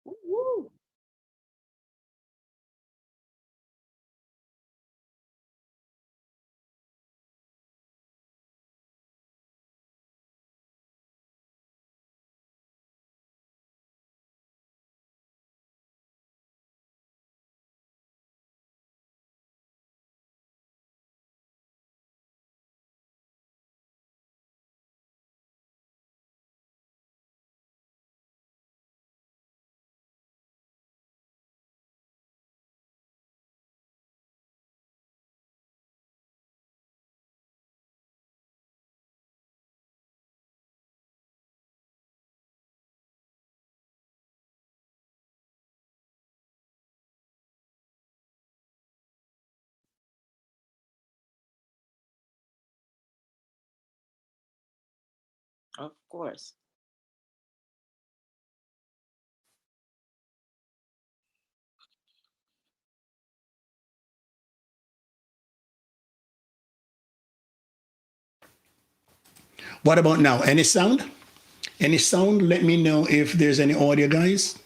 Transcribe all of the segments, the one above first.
Woo. Of course. What about now? Any sound? Any sound? Let me know if there's any audio, guys.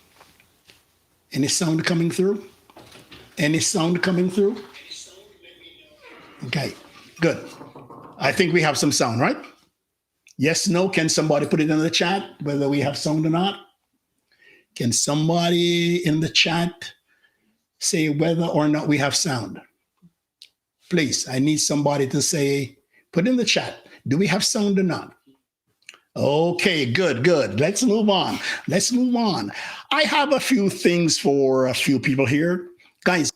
Any sound coming through? Any sound coming through? Okay, good. I think we have some sound, right? Yes, no. Can somebody put it in the chat whether we have sound or not? Can somebody in the chat say whether or not we have sound? Please, I need somebody to say, put in the chat, do we have sound or not? Okay, good, good. Let's move on. Let's move on. I have a few things for a few people here. Guys,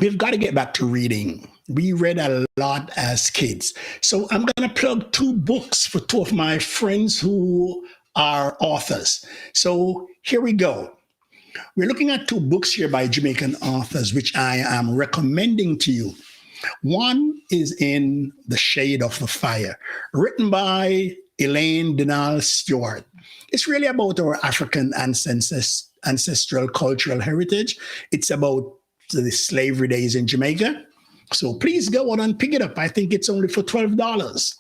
we've got to get back to reading. We read a lot as kids. So I'm going to plug two books for two of my friends who are authors. So here we go. We're looking at two books here by Jamaican authors, which I am recommending to you. One is In the Shade of the Fire, written by Elaine Denal Stewart. It's really about our African ancestral cultural heritage. It's about the slavery days in Jamaica. So please go on and pick it up. I think it's only for $12.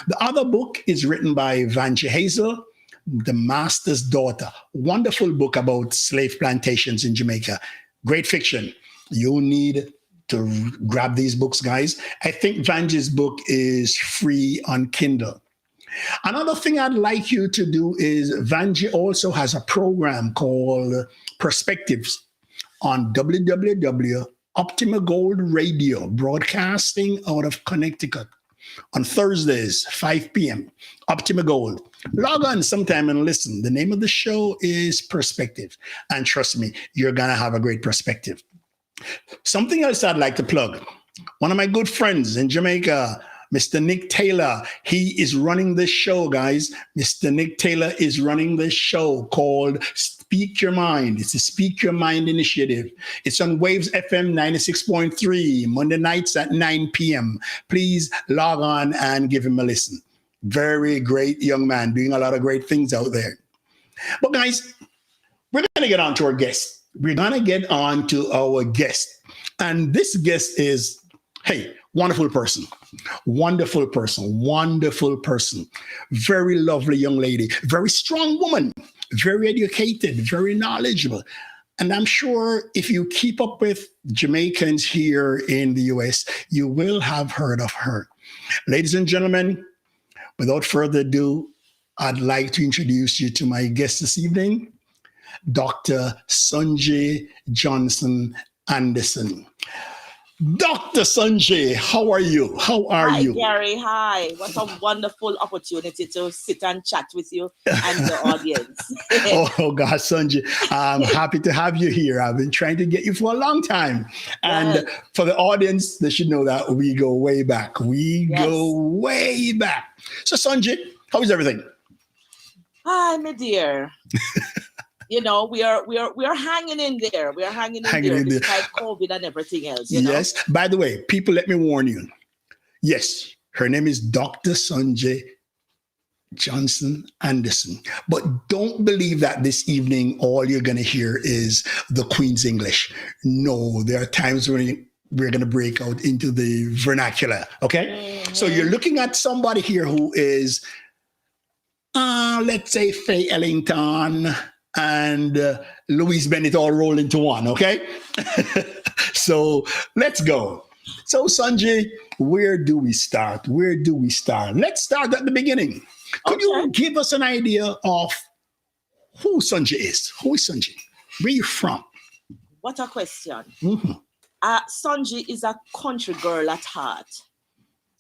The other book is written by Vanjie Hazel, The Master's Daughter. Wonderful book about slave plantations in Jamaica. Great fiction. You need to grab these books, guys. I think Vanjie's book is free on Kindle. Another thing I'd like you to do is Vanjie also has a program called Perspectives on www. Optima Gold Radio, broadcasting out of Connecticut on Thursdays, 5 p.m. Optima Gold. Log on sometime and listen. The name of the show is Perspective. And trust me, you're going to have a great perspective. Something else I'd like to plug. One of my good friends in Jamaica, Mr. Nick Taylor, he is running this show, guys. Mr. Nick Taylor is running this show called Speak Your Mind. It's a Speak Your Mind initiative. It's on Waves FM 96.3, Monday nights at 9 p.m. Please log on and give him a listen. Very great young man, doing a lot of great things out there. But guys, we're going to get on to our guest. We're going to get on to our guest. And this guest is, hey, wonderful person, wonderful person, wonderful person. Very lovely young lady, very strong woman, very educated, very knowledgeable. And I'm sure if you keep up with Jamaicans here in the US, you will have heard of her. Ladies and gentlemen, without further ado, I'd like to introduce you to my guest this evening, Dr. Sonji Johnson Anderson. Dr. Sonji, how are you? How are you? Hi, Gary. Hi. What a wonderful opportunity to sit and chat with you and the audience. Oh, gosh, Sonji, I'm happy to have you here. I've been trying to get you for a long time. And Yes. for the audience, they should know that we go way back. We Yes. go way back. So, Sonji, how is everything? Hi, my dear. You know, we are hanging in there. We are hanging in Hanging there in there. despite COVID and everything else, you know. Yes. By the way, people, let me warn you. Yes, her name is Dr. Sonji Johnson Anderson. But don't believe that this evening all you're going to hear is the Queen's English. No, there are times when we're going to break out into the vernacular. Okay? So you're looking at somebody here who is, let's say, Faye Ellington and Louise Bennett all roll into one. Okay? So let's go. So Sonji, where do we start? Let's start at the beginning. Could you give us an idea of who Sonji is? Who is Sonji? Where are you from? What a question. Sonji is a country girl at heart.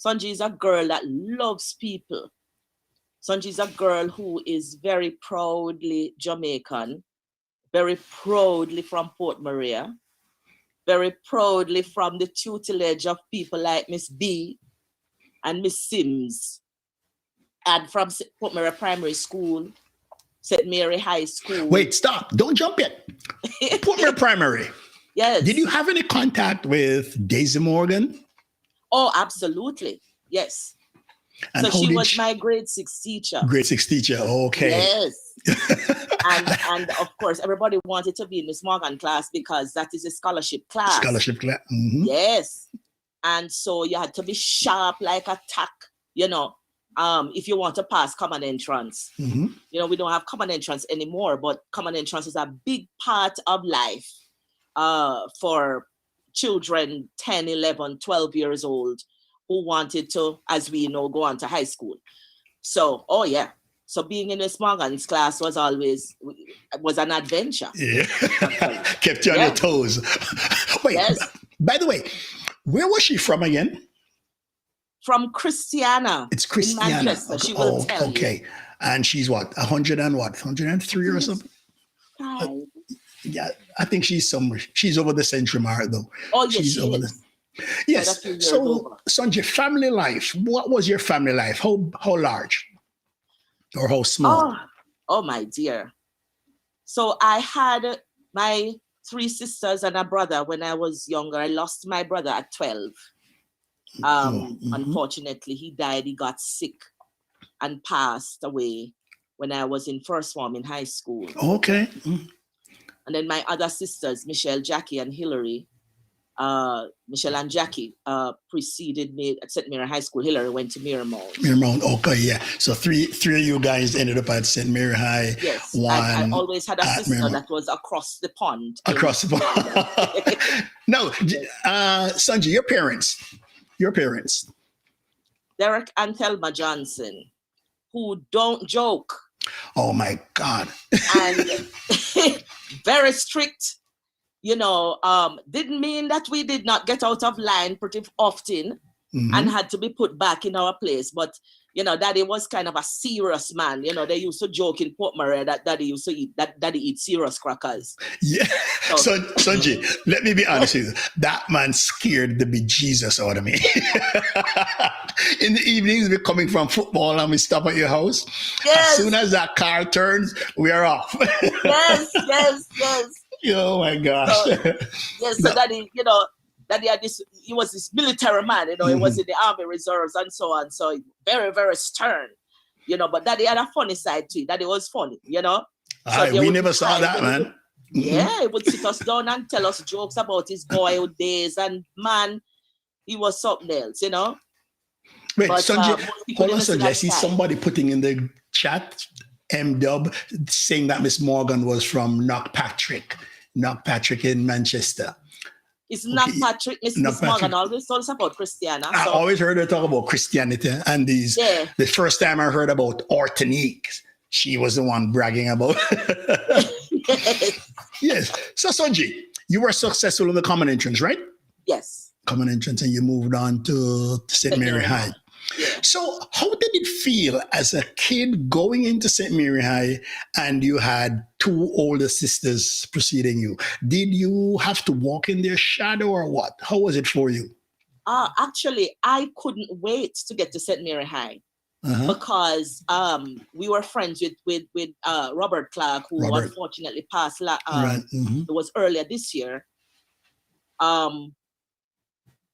Sonji is a girl that loves people. Sonji is a girl who is very proudly Jamaican, very proudly from Port Maria, very proudly from the tutelage of people like Miss B and Miss Sims, and from Port Maria Primary School, St. Mary High School. Wait, stop. Don't jump yet. Port Maria Primary. Yes. Did you have any contact with Daisy Morgan? Oh, absolutely. Yes. And so she was my grade 6 teacher. Grade 6 teacher. Okay. Yes. and of course, everybody wanted to be in Miss Morgan class because that is a scholarship class. Scholarship class. Mm-hmm. Yes. And so you had to be sharp like a tack, if you want to pass common entrance. Mm-hmm. We don't have common entrance anymore, but common entrance is a big part of life for children 10, 11, 12 years old who wanted to, as we know, go on to high school. So, So being in Miss Morgan's class was an adventure. Yeah. Kept you on your toes. Wait, by the way, where was she from again? From Christiana. It's Christiana. In Manchester. She will tell you. Okay. And she's what? 103 or something? Yeah, I think she's somewhere. She's over the century mark, though. Oh, yes, she's over is. Yes. So, Sonji, family life. What was your family life? How large? Or how small? Oh, my dear. So I had my 3 sisters and a brother when I was younger. I lost my brother at 12. Unfortunately, he died. He got sick and passed away when I was in first form in high school. Okay. And then my other sisters, Michelle, Jackie, and Hillary, Michelle and Jackie preceded me at St. Mary High School. Hillary went to Miramount. Miramount, okay, yeah. So three of you guys ended up at St. Mary High. Yes, I always had a sister Miramount. That was across the pond. Across the pond. No, Sonji, your parents. Derek and Thelma Johnson, who don't joke. Oh my God. And very strict. Didn't mean that we did not get out of line pretty often and had to be put back in our place. But, Daddy was kind of a serious man. They used to joke in Port Maria that Daddy used to eat, that Daddy eats serious crackers. Yeah. So, Sonji, let me be honest with you. That man scared the bejesus out of me. In the evenings, we're coming from football and we stop at your house. Yes. As soon as that car turns, we are off. Yes. Oh my gosh. So Daddy, Daddy had he was this military man, he was in the Army Reserves and so on. So very, very stern, but Daddy had a funny side to it. Daddy was funny, So we never saw that, man. Yeah, he would sit us down and tell us jokes about his boyhood days. And man, he was something else, Wait, but, Sonji, hold on, Sonji. I see somebody putting in the chat, M-Dub, saying that Miss Morgan was from Knockpatrick in Manchester. It's Knockpatrick, Miss Morgan always told us about Christiana. I always heard her talk about Christianity and these. Yeah. The first time I heard about Ortonique, she was the one bragging about. Yes. So, Sonji, you were successful in the common entrance, right? Yes. Common entrance, and you moved on to St. Mary High. Yeah. So how did it feel as a kid going into St. Mary High and you had 2 older sisters preceding you? Did you have to walk in their shadow or what? How was it for you? Actually, I couldn't wait to get to St. Mary High because we were friends with Robert Clark, who unfortunately passed. It was earlier this year.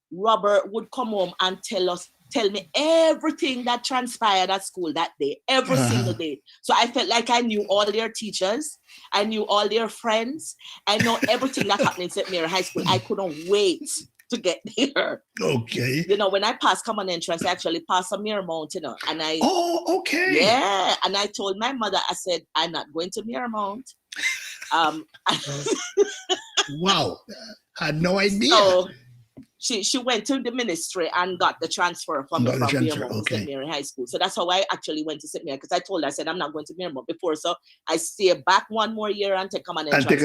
Robert would come home and tell us tell me everything that transpired at school that day, every single day. So I felt like I knew all their teachers. I knew all their friends. I know everything that happened in St. Mary High School. I couldn't wait to get there. Okay. You know, when I passed common entrance, I actually passed a Mirmount, you know, and I... Oh, okay. Yeah, and I told my mother, I said, I'm not going to Mirmount. Wow. I had no idea. So she went to the ministry and got the transfer from Mirmount to Okay. St. Mary High School. So that's how I actually went to St. Mary, because I told her, I said, I'm not going to Mirmount before. So I stay back one more year and take common entrance.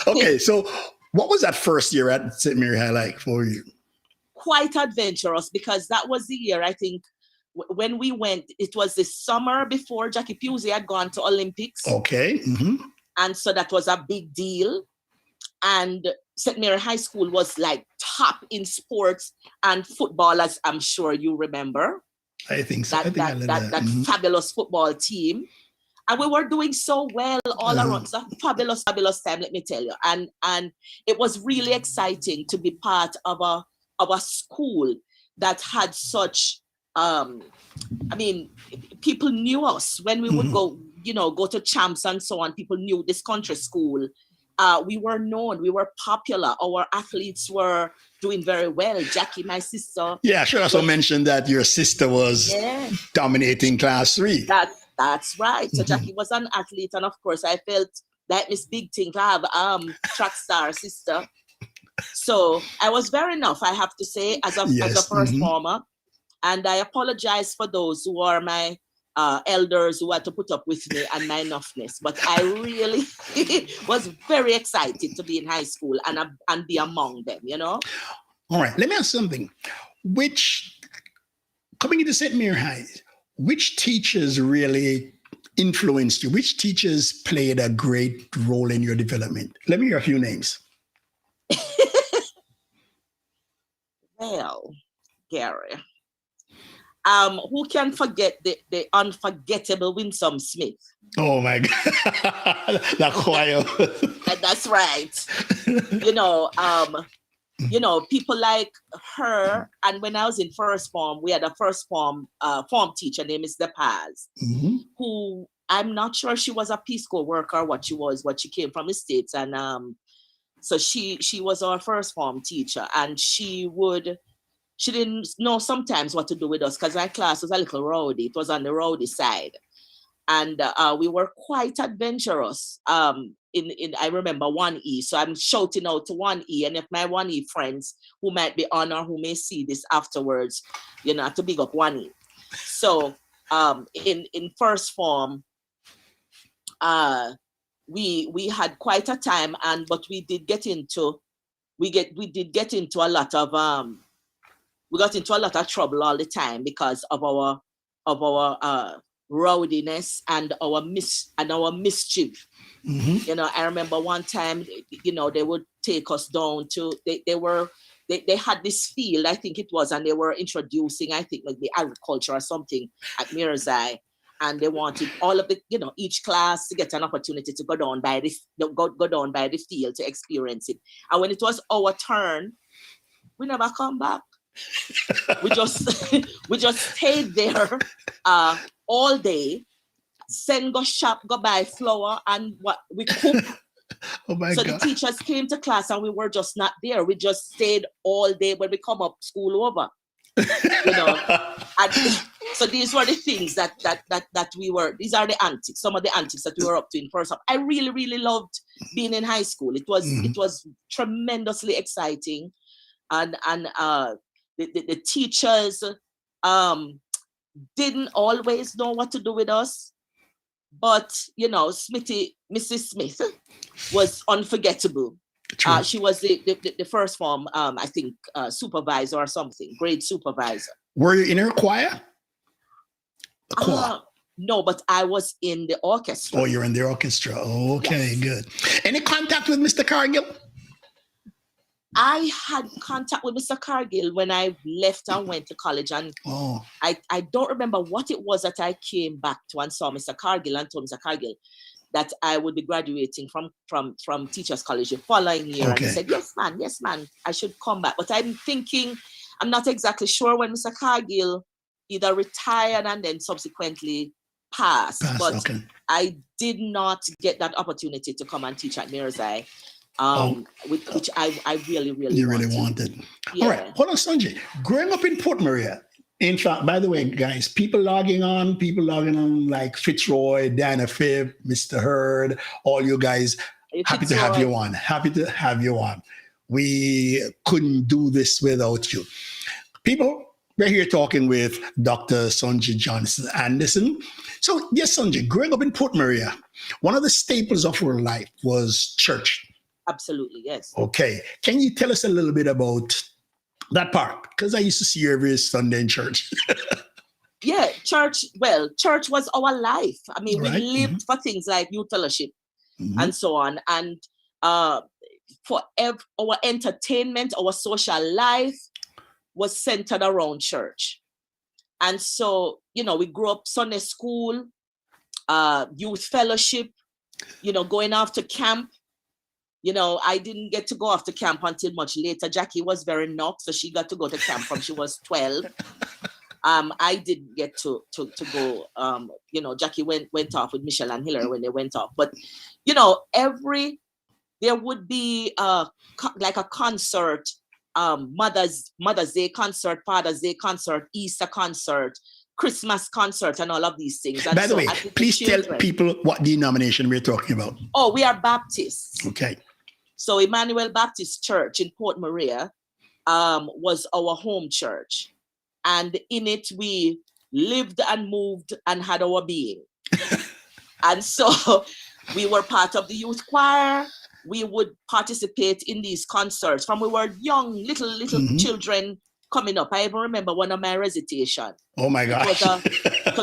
Okay, so what was that first year at St. Mary High like for you? Quite adventurous, because that was the year, I think, when we went, it was the summer before Jackie Pusey had gone to Olympics. Okay. Mm-hmm. And so that was a big deal. And St. Mary High School was like top in sports and football, as I'm sure you remember. I think so. That fabulous football team. And we were doing so well all around. It's a fabulous, fabulous time, let me tell you. And it was really exciting to be part of a school that had such, I mean, people knew us when we would go, you know, go to champs and so on. People knew this country school. We were known, we were popular. Our athletes were doing very well. Jackie, my sister. Yeah, I should also mention that your sister was dominating class 3. That's right. So Jackie was an athlete, and of course I felt that Miss Big Thing to have track star sister. So I was very enough, I have to say, as a first former. And I apologize for those who are my elders who had to put up with me and my enoughness. But I really was very excited to be in high school and be among them, you know? All right, let me ask something. Coming into St. Mary High, which teachers really influenced you? Which teachers played a great role in your development? Let me hear a few names. Well, Gary, who can forget the unforgettable Winsome Smith? Oh my God, that choir. That's right. You know, people like her. And when I was in first form, we had a first form teacher named Miss DePaz, who I'm not sure she was a Peace Corps worker or what she was, but she came from the States. And so she was our first form teacher, and she didn't know sometimes what to do with us, because our class was a little rowdy. It was on the rowdy side. And we were quite adventurous. I remember 1E, so I'm shouting out to 1E, and if my 1E friends who might be on or who may see this afterwards, you know, to big up 1E. So in first form, we had quite a time, but we did get into a lot of we got into a lot of trouble all the time because of our rowdiness and our mischief. You know, I remember one time, you know, they would take us down to they had this field, I think it was, and they were introducing, I think, like the agriculture or something at Mirzai, and they wanted all of the, you know, each class to get an opportunity to go down by the field to experience it. And when it was our turn, we never come back. we just stayed there all day, go shop, go buy flour, and what we cook. Oh my God. God. The teachers came to class and we were just not there. We just stayed all day. When we come up, school over. You know. And so these were the things that we were, these are the antics, some of the antics that we were up to in first up. I really, really loved being in high school. It was tremendously exciting. And the teachers didn't always know what to do with us, but you know, Mrs. Smith was unforgettable. She was the first form, I think, supervisor or something, grade supervisor. Were you in her choir? No, but I was in the orchestra. Oh, you're in the orchestra. Okay, yes. Good. Any contact with Mr. Cargill? I had contact with Mr. Cargill when I left and went to college, and I don't remember what it was that I came back to and saw Mr. Cargill and told Mr. Cargill that I would be graduating from Teachers College the following year. Okay. And he said, yes, man, I should come back. But I'm thinking, I'm not exactly sure when Mr. Cargill either retired and then subsequently passed. But okay. I did not get that opportunity to come and teach at Mirzai, which I really, really you wanted. really wanted. Yeah. All right, hold on, Sonji. Growing up in Port Maria, in fact, by the way, guys, people logging on like Fitzroy, Diana Phibb, Mr. Hurd, all you guys, happy to have you on. Happy to have you on. We couldn't do this without you. People, we're here talking with Dr. Sonji Johnson Anderson. So, yes, Sonji, growing up in Port Maria, one of the staples of our life was church. Absolutely, yes. Okay. Can you tell us a little bit about that part? Because I used to see you every Sunday in church. Yeah, church was our life. I mean, Right. we lived for things like youth fellowship and so on. And for our entertainment, our social life was centered around church. And so, we grew up Sunday school, youth fellowship, going off to camp. I didn't get to go off to camp until much later. Jackie was very knocked, so she got to go to camp from she was 12. I didn't get to go. Jackie went off with Michelle and Hillary when they went off. But there would be like a concert, Mother's Day concert, Father's Day concert, Easter concert, Christmas concert, and all of these things. And by the way, please tell people what denomination we're talking about. Oh, we are Baptists. Okay. So Emmanuel Baptist Church in Port Maria was our home church. And in it, we lived and moved and had our being. And so we were part of the youth choir. We would participate in these concerts from we were young, little children coming up. I even remember one of my recitation. Oh my gosh. It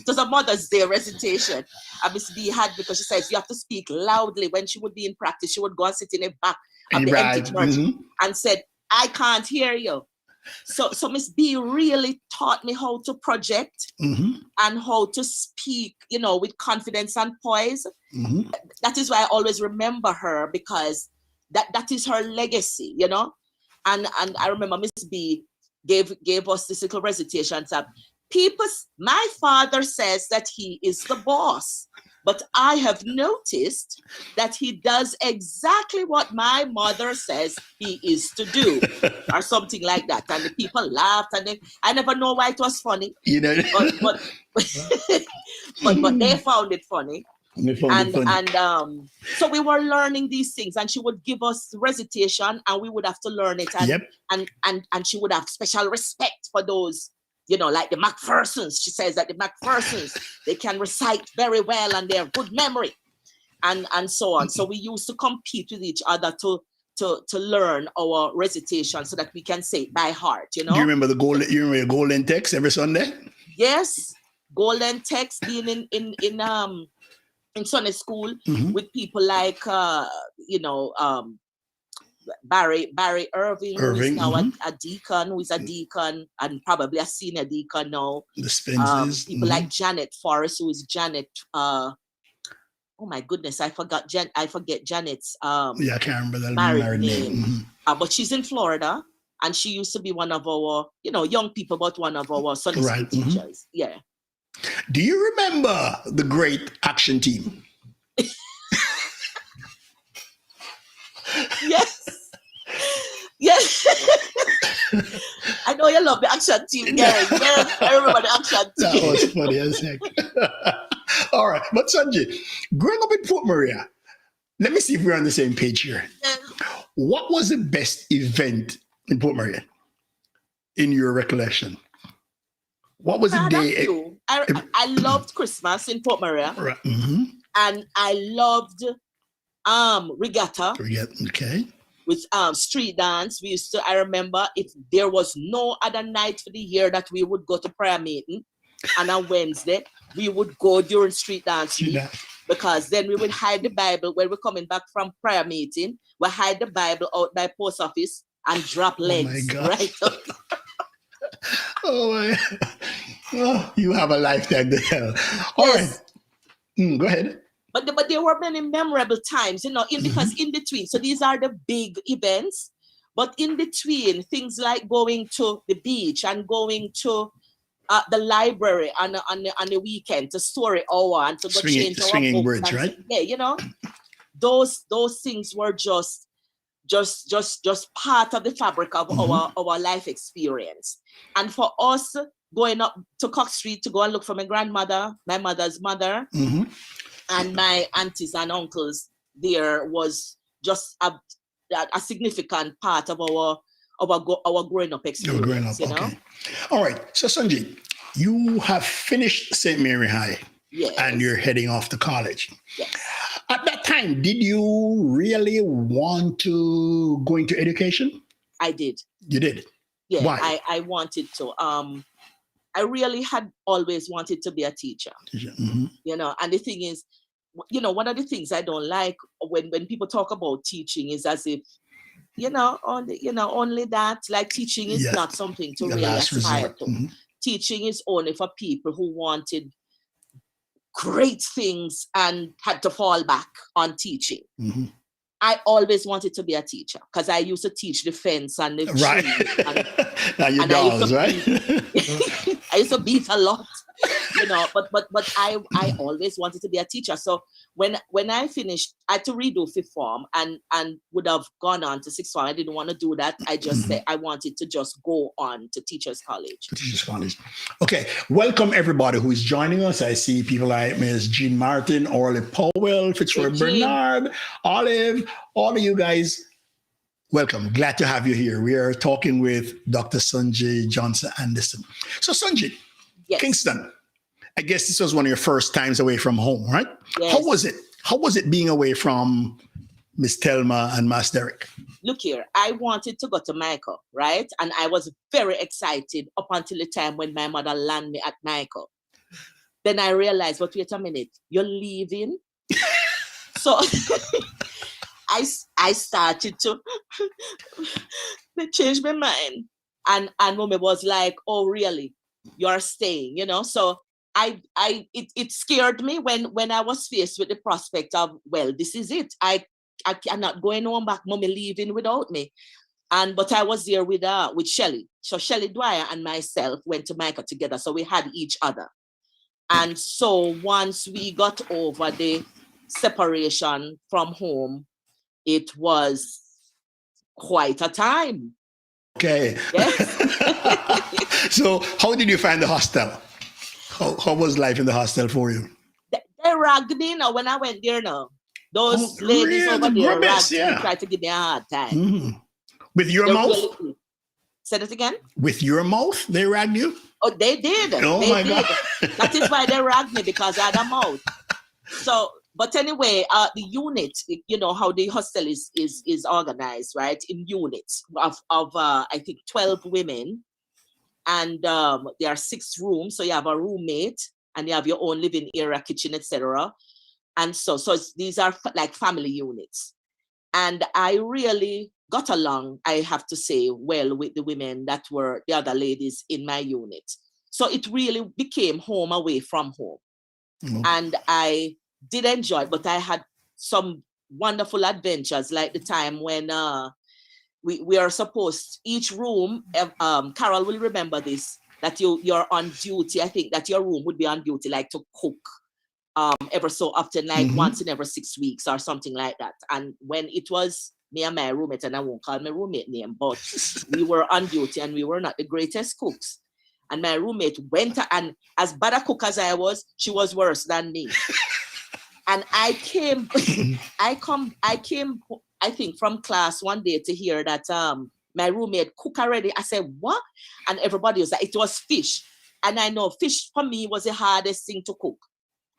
was a Mother's Day recitation. Miss B had, because she says you have to speak loudly. When she would be in practice, she would go and sit in the back of the empty church and said, I can't hear you. So Miss B really taught me how to project and how to speak, with confidence and poise. That is why I always remember her, because that is her legacy, And I remember Miss B gave us this little recitation. My father says that he is the boss, but I have noticed that he does exactly what my mother says he is to do, or something like that. And the people laughed, and I never know why it was funny, but they found it funny. So we were learning these things, and she would give us recitation, and we would have to learn it, and she would have special respect for those, like the Macphersons. She says that the Macphersons, they can recite very well and they have good memory, and so on. So we used to compete with each other to learn our recitation so that we can say it by heart. Do you remember the golden text every Sunday? Yes, golden text being in Sunday school with people like Barry Irving, who is now a deacon, and probably a senior deacon now. The Spences. People like Janet Forrest, who is Janet. Oh my goodness, I forget Janet's I can't remember that married name. But she's in Florida, and she used to be one of our, young people, but one of our Sunday school teachers. Yeah. Do you remember the great action team? Yes. I know you love the action team. Yes, I remember the action team. That was funny as heck. All right, but Sonji, growing up in Port Maria, let me see if we're on the same page here. What was the best event in Port Maria, in your recollection? What was the day? I loved Christmas in Port Maria. Right. And I loved regatta. Okay. With street dance. I remember, if there was no other night for the year that we would go to prayer meeting, and on Wednesday, we would go during street dance week, because then we would hide the Bible when we're coming back from prayer meeting. We hide the Bible out by post office and drop legs right up. Oh my! Oh, you have a lifetime to tell. All right, go ahead. But there were many memorable times, because in between. So these are the big events, But in between, things like going to the beach and going to the library on the weekend to story hour and to go change our swinging books. bridge, right? Yeah, you know, those things were just part of the fabric of our life experience. And for us, going up to Cox Street to go and look for my grandmother, my mother's mother, and my aunties and uncles, there was just a significant part of our growing up experience. You know? Okay. All right. So Sonji, you have finished St. Mary High. Yes. And you're heading off to college. Yes. At that time, did you really want to go into education? I did. You did? Yeah. Why? I wanted to. I really had always wanted to be a teacher. You know, and the thing is, you know, one of the things I don't like when people talk about teaching is as if, only that, like teaching is not something to really aspire to. Teaching is only for people who wanted great things and had to fall back on teaching. I always wanted to be a teacher because I used to teach the fence and the trees. Now your dogs, right? I used to beat a lot, you know, but I always wanted to be a teacher. So when I finished, I had to redo fifth form and would have gone on to sixth form. I didn't want to do that. I just said I wanted to just go on to Teachers College. Okay. Welcome everybody who is joining us. I see people like Ms. Jean Martin, Orly Powell, Fitzroy Bernard, Olive, all of you guys. Welcome. Glad to have you here. We are talking with Dr. Sonji Johnson Anderson. So Sonji, yes. Kingston, I guess this was one of your first times away from home, right? Yes. How was it? How was it being away from Miss Thelma and Mas Derek? Look here, I wanted to go to Michael, right? And I was very excited up until the time when my mother landed me at Michael. Then I realized, but wait a minute, you're leaving? So I started to change my mind. And Mommy was like, oh, really? You're staying, you know? So it scared me when I was faced with the prospect of, well, this is it. I cannot go home back, Mommy leaving without me. But I was there with Shelley. So Shelley Dwyer and myself went to Michael together. So we had each other. And so once we got over the separation from home, it was quite a time. Okay. Yes. So how did you find the hostel? How was life in the hostel for you? They ragged me now when I went there now. Those ladies over there ragged me, tried to give me a hard time. With your mouth? Really, say that again? With your mouth, they ragged you? Oh, they did. Oh they my did. God. That is why they ragged me, because I had a mouth. So, but anyway, the unit, you know how the hostel is organized, right? In units of I think 12 women, and there are 6 rooms. So you have a roommate, and you have your own living area, kitchen, etc. And so these are like family units, and I really got along, I have to say, well with the women that were the other ladies in my unit. So it really became home away from home. And I did enjoy it, but I had some wonderful adventures, like the time when we are supposed, each room, Carol will remember this, that you're on duty. I think that your room would be on duty, like to cook ever so often, like once in every 6 weeks or something like that. And when it was me and my roommate, and I won't call my roommate name, but we were on duty and we were not the greatest cooks. And my roommate went, and as bad a cook as I was, she was worse than me. And I came, I think from class one day to hear that my roommate cook already. I said, what? And everybody was like, it was fish. And I know fish for me was the hardest thing to cook.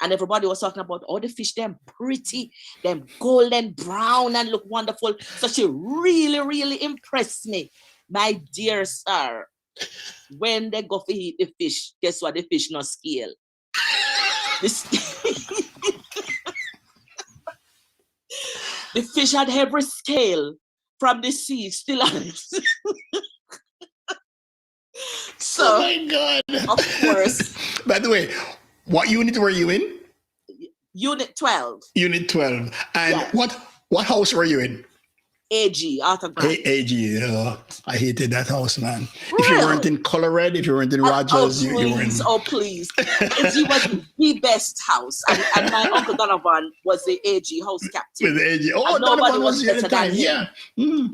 And everybody was talking about all the fish, them pretty, them golden brown and look wonderful. So she really, really impressed me. My dear sir, when they go to eat the fish, guess what? The fish no scale. The fish had every scale from the sea still on it. So, oh my God. Of course. By the way, what unit were you in? Unit 12. Unit 12. And what house were you in? AG, Arthur Grant. AG, I hated that house, man. Really? If you weren't in Colorado, if you weren't in Rogers, you were in... Oh, please. AG was the best house. And my Uncle Donovan was the AG house captain. With AG. Oh, and nobody Donovan was here at the time. than him. Yeah.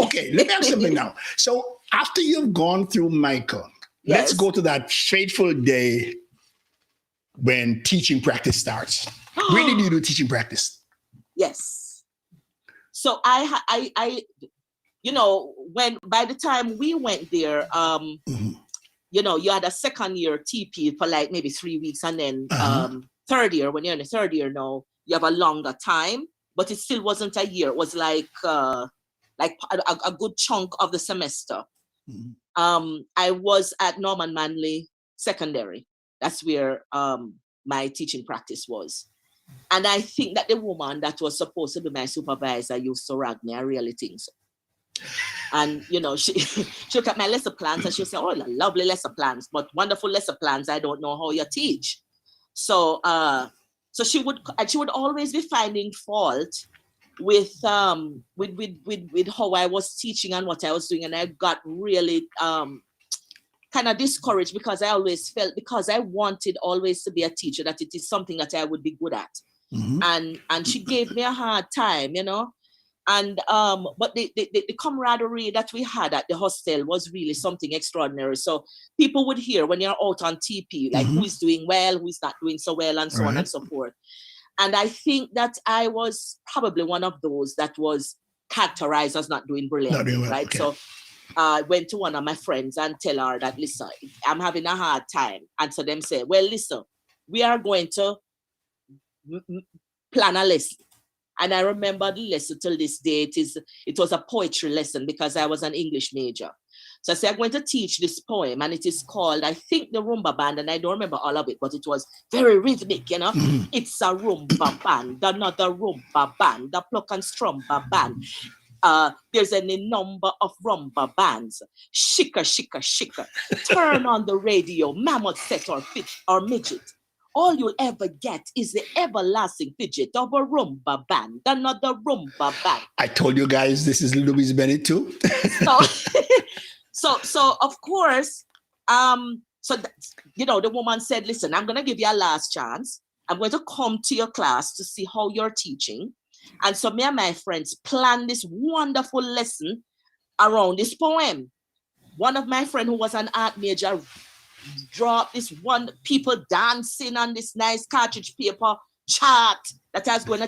Okay, let me ask something now. So after you've gone through Michael, let's go to that fateful day when teaching practice starts. Where did you do teaching practice? Yes. So I you know, when by the time we went there, you know, you had a second year TP for like maybe 3 weeks, and then third year, when you're in the third year now, you have a longer time, but it still wasn't a year. It was like a good chunk of the semester. I was at Norman Manley Secondary. That's where my teaching practice was. And I think that the woman that was supposed to be my supervisor used to rag me. I really think so. And, you know, she looked at my lesson plans and she would say, oh, lovely lesson plans, but wonderful lesson plans. I don't know how you teach. So she would always be finding fault with how I was teaching and what I was doing. And I got really kind of discouraged, because I always felt, because I wanted always to be a teacher, that it is something that I would be good at. And she gave me a hard time, you know. And but the camaraderie that we had at the hostel was really something extraordinary. So people would hear when you're out on TP, like who is doing well, who is not doing so well, and so on and so forth. And I think that I was probably one of those that was characterized as not doing brilliantly, right? Okay. So I went to one of my friends and tell her that, listen, I'm having a hard time. And so them say, well, listen, we are going to plan a lesson. And I remember the lesson till this day. It was a poetry lesson, because I was an English major. So I said, I'm going to teach this poem, and it is called, I think, the Rumba Band, and I don't remember all of it, but it was very rhythmic, you know. It's a rumba band, another rumba band, the pluck and strumba band. There's any number of rumba bands. Shika, shika, shika. Turn on the radio, mammoth set or midget. All you'll ever get is the everlasting fidget of a rumba band, another rumba band. I told you guys this is Louise Bennett too. So of course, you know, the woman said, listen, I'm going to give you a last chance. I'm going to come to your class to see how you're teaching. And so me and my friends planned this wonderful lesson around this poem. One of my friends, who was an art major, dropped this one, people dancing on this nice cartridge paper chart that I was going to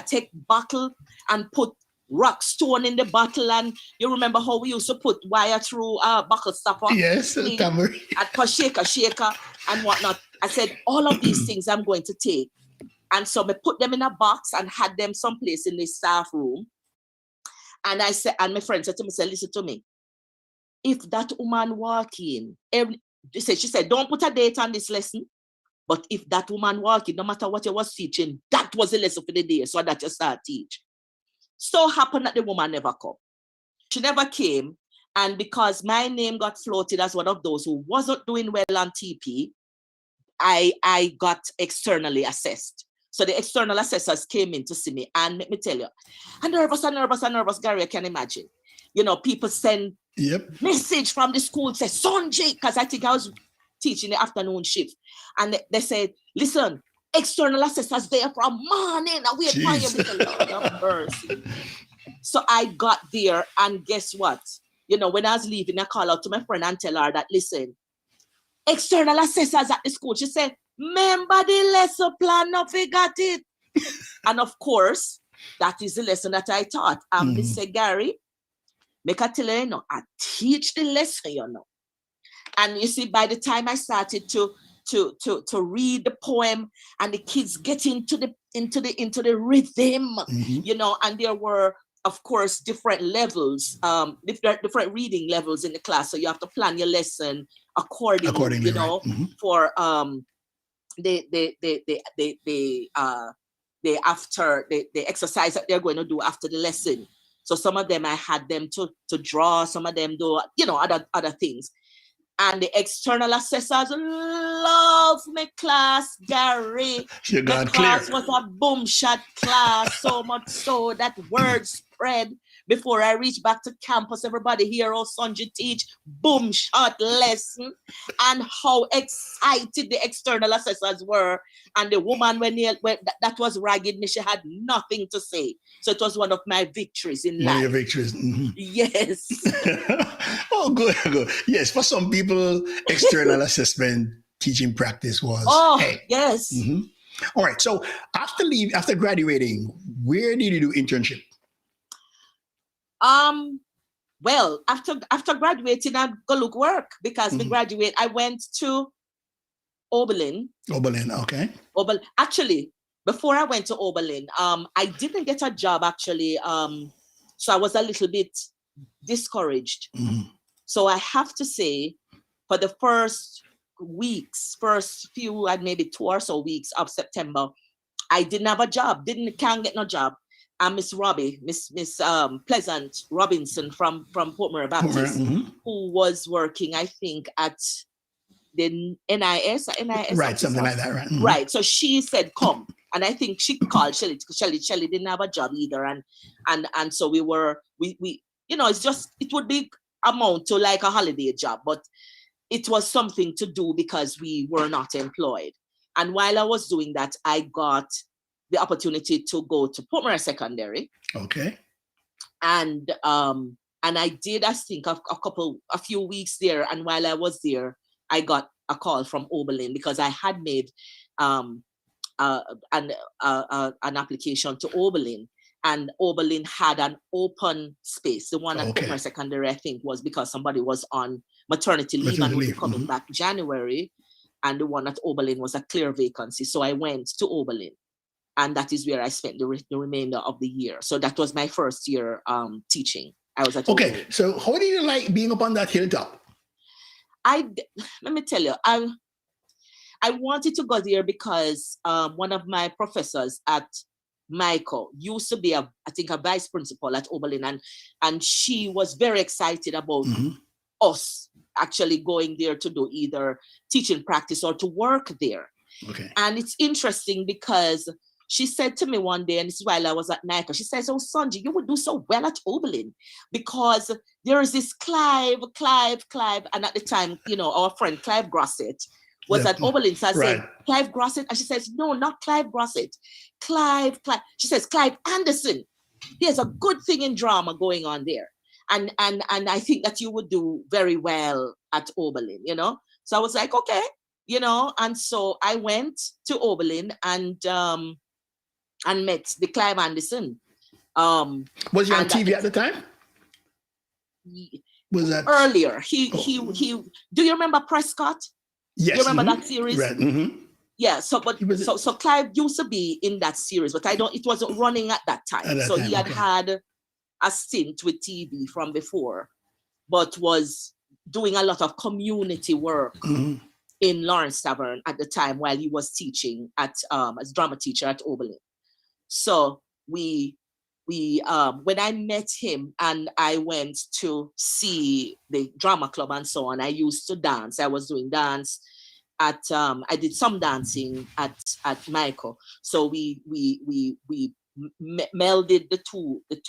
take bottle and put rock stone in the bottle. And you remember how we used to put wire through buckle stopper? Yes, tambourine. At shaker and whatnot. I said, all of these things I'm going to take. And so I put them in a box and had them someplace in the staff room. And I said, and my friend said to me, listen to me. If that woman walk in, she said, don't put a date on this lesson. But if that woman walk in, no matter what you was teaching, that was the lesson for the day. So that you start teach. So happened that the woman never come. She never came. And because my name got floated as one of those who wasn't doing well on TP, I got externally assessed. So the external assessors came in to see me. And let me tell you, I'm nervous, Gary, I can imagine. You know, people send message from the school, say, Sonji, because I think I was teaching the afternoon shift. And they said, listen, external assessors there from morning. I wait for you with the Lord of mercy. So I got there, and guess what? You know, when I was leaving, I called out to my friend and tell her that, listen, external assessors at the school. She said, remember the lesson plan, no forgot it. And of course, that is the lesson that I taught. They say, Gary, make a tell you know, I teach the lesson, you know. And you see, by the time I started to read the poem, and the kids get into the rhythm, you know, and there were, of course, different levels, different reading levels in the class. So you have to plan your lesson accordingly, you know, for the exercise that they're going to do after the lesson. So some of them I had them to draw, some of them do, you know, other things. And the external assessors love my class, Gary. My class was a boom shot class, so much so that word spread before I reach back to campus, everybody hear how Sonji teach, boom, short lesson, and how excited the external assessors were. And the woman, when that was ragged me, she had nothing to say. So it was one of my victories in life. One of your victories. Mm-hmm. Yes. Oh, good, good. Yes, for some people, external assessment teaching practice was. Hey. Yes. Mm-hmm. All right. So after graduating, where did you do internship? Well, after graduating, I go look work because we graduate. I went to Oberlin. Oberlin, okay. Actually, before I went to Oberlin, I didn't get a job actually. So I was a little bit discouraged. Mm-hmm. So I have to say, for the first few, and maybe 2 or so weeks of September, I didn't have a job. Can't get no job. And Miss Pleasant Robinson from Portmore Baptist, who was working, I think, at the NIS, right, something like that, right? Mm-hmm. Right. So she said, "Come," and I think she called Shelly because Shelly didn't have a job either, and so we it's just, it would be amount to like a holiday job, but it was something to do because we were not employed. And while I was doing that, I got the opportunity to go to Portmore Secondary. Okay. And I did, I think, a few weeks there. And while I was there, I got a call from Oberlin because I had made an application to Oberlin, and Oberlin had an open space. The one at Portmore Secondary, I think, was because somebody was on maternity leave and would be coming back January, and the one at Oberlin was a clear vacancy. So I went to Oberlin, and that is where I spent the remainder of the year. So that was my first year teaching. I was at Oberlin. So how did you like being up on that hilltop? Let me tell you, I wanted to go there because one of my professors at Michael used to be I think a vice principal at Oberlin, and she was very excited about us actually going there to do either teaching practice or to work there. Okay. And it's interesting because she said to me one day, and this is while I was at Michael, she says, "Oh, Sonji, you would do so well at Oberlin because there is this Clive, and at the time, our friend Clive Grosset was at Oberlin. So I said, Clive Grosset, and she says, "No, not Clive Grosset. Clive." She says, "Clive Anderson. There's a good thing in drama going on there. And I think that you would do very well at Oberlin, So I was like, okay, and so I went to Oberlin and met the Clive Anderson. Was he on TV at the time? Was that earlier? He do you remember Prescott? Yes. Do you remember that series? Right. Mm-hmm. Yeah, so Clive used to be in that series, but it wasn't running at that time. He had a stint with TV from before, but was doing a lot of community work in Lawrence Tavern at the time while he was teaching as drama teacher at Oberlin. So we when I met him and I went to see the drama club and so on, I used to dance. I was doing dance at I did some dancing at Michael. So we melded the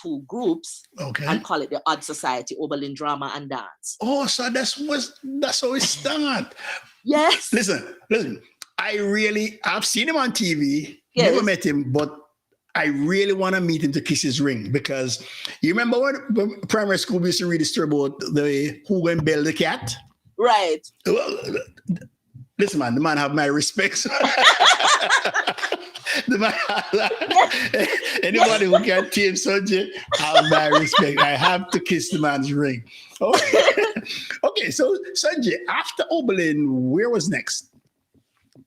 two groups and call it the Odd Society, Oberlin Drama and Dance. Oh, so that's how it started. Yes. Listen. I've seen him on TV. Yes. Never met him, but I really want to meet him to kiss his ring, because you remember when primary school we used to read the story about the Who Went Bell the cat? Right. Well, listen, man, the man have my respects. Anybody who can tame Sonji have my respect. I have to kiss the man's ring. Okay, so Sonji, after Oberlin, where was next?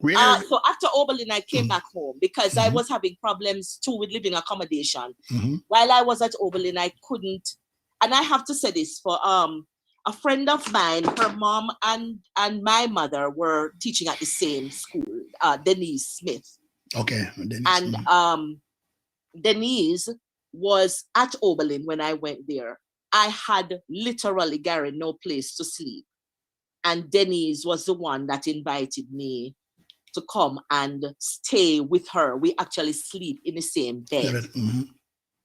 So after Oberlin, I came back home because I was having problems too with living accommodation. While I was at Oberlin, I couldn't, and I have to say this for a friend of mine, her mom and my mother were teaching at the same school, Denise Smith. Okay. Denise was at Oberlin when I went there. I had literally, Gary, no place to sleep. And Denise was the one that invited me to come and stay with her. We actually sleep in the same bed.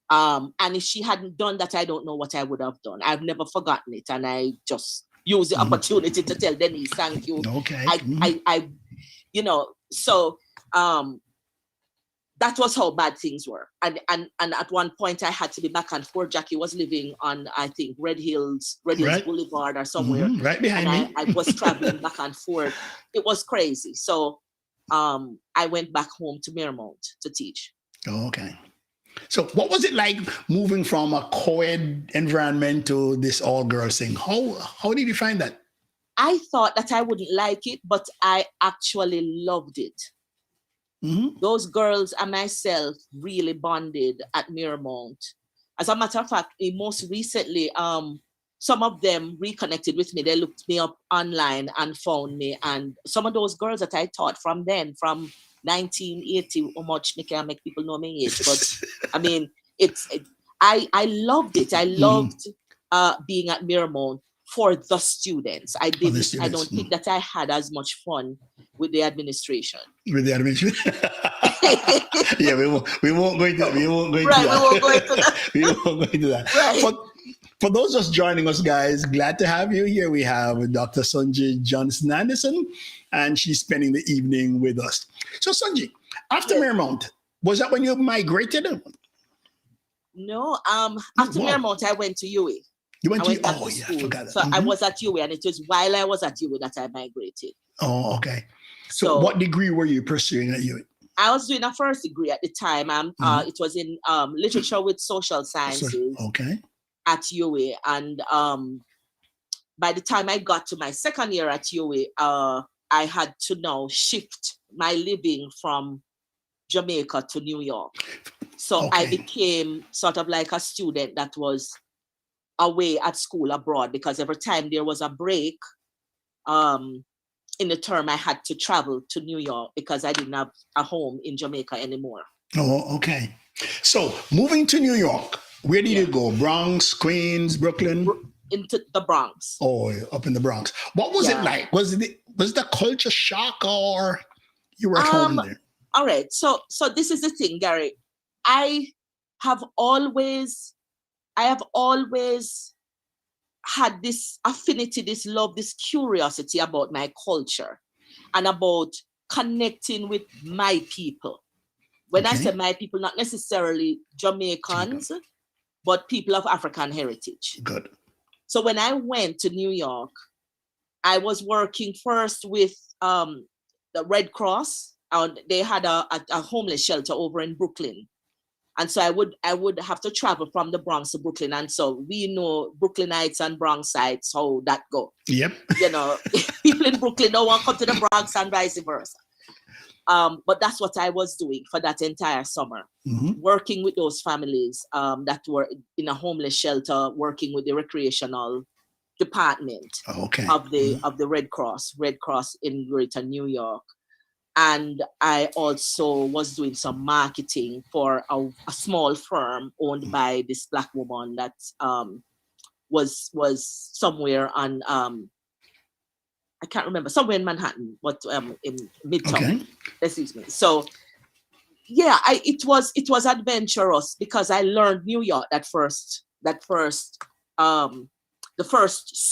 And if she hadn't done that, I don't know what I would have done. I've never forgotten it, and I just use the opportunity to tell Denise thank you. Okay. I you know, so that was how bad things were. And at one point I had to be back and forth. Jackie was living on, I think, Red Hills Right. Boulevard or somewhere. Right behind and me. I was traveling back and forth. It was crazy. So I went back home to Mirmont to teach. Okay. So what was it like moving from a co-ed environment to this all-girls thing? How did you find that? I thought that I wouldn't like it, but I actually loved it. Those girls and myself really bonded at Mirmont. As a matter of fact, most recently, some of them reconnected with me. They looked me up online and found me. And some of those girls that I taught from then, from 1980, how much me can make people know my age. But I mean, I loved it. I loved being at Mirmont for the students. I don't think that I had as much fun with the administration. With the administration? Yeah, we won't go into that. We won't go into that. Right. For those just joining us, guys, glad to have you here. We have Dr. Sonji Johnson Anderson, and she's spending the evening with us. So, Sonji, after Mirmont, was that when you migrated? No, after Mirmont, I went to UA. You went to UA? I forgot that. So I was at UA, and it was while I was at UA that I migrated. Oh, okay. So what degree were you pursuing at UA? I was doing a first degree at the time. It was in literature with social sciences. Okay. At UA, and by the time I got to my second year at UA, I had to now shift my living from Jamaica to New York. So I became sort of like a student that was away at school abroad, because every time there was a break in the term, I had to travel to New York because I didn't have a home in Jamaica anymore. Oh, okay. So moving to New York, where did you go? Bronx, Queens, Brooklyn? Into the Bronx. Oh, up in the Bronx. What was it like? Was the culture shock, or you were at home there? All right. So this is the thing, Gary. I have always had this affinity, this love, this curiosity about my culture and about connecting with my people. When I say my people, not necessarily Jamaicans, but people of African heritage. Good. So when I went to New York, I was working first with the Red Cross. They had a homeless shelter over in Brooklyn. And so I would have to travel from the Bronx to Brooklyn. And so we know Brooklynites and Bronxites, how that go. Yep. You know, people in Brooklyn don't want to come to the Bronx and vice versa. But that's what I was doing for that entire summer, working with those families that were in a homeless shelter, working with the recreational department of the Red Cross in Greater New York. And I also was doing some marketing for a small firm owned by this Black woman that was somewhere on, I can't remember, somewhere in Manhattan, but in Midtown. Excuse me. So yeah, it was adventurous because I learned New York the first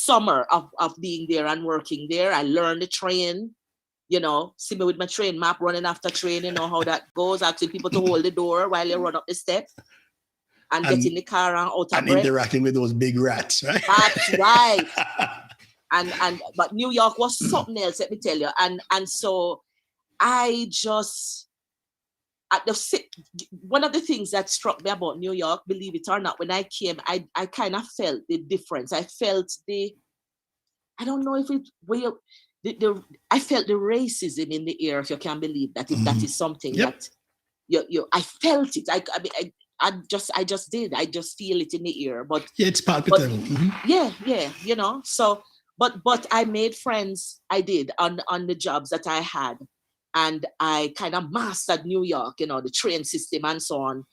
summer of being there and working there. I learned the train. You know, see me with my train map running after train, you know how that goes, asking people to hold the door while they run up the steps and get in the car and out of breath. Interacting with those big rats, right? That's right. But New York was something else, let me tell you. And so I just, one of the things that struck me about New York, believe it or not, when I came, I kind of felt the difference. I felt I don't know if it will, I felt the racism in the air, if you can believe that, if that is something that I felt it. I just did. I just feel it in the air. But yeah, it's palpable. Yeah, you know. So, but I made friends. I did on the jobs that I had, and I kind of mastered New York. You know, the train system and so on.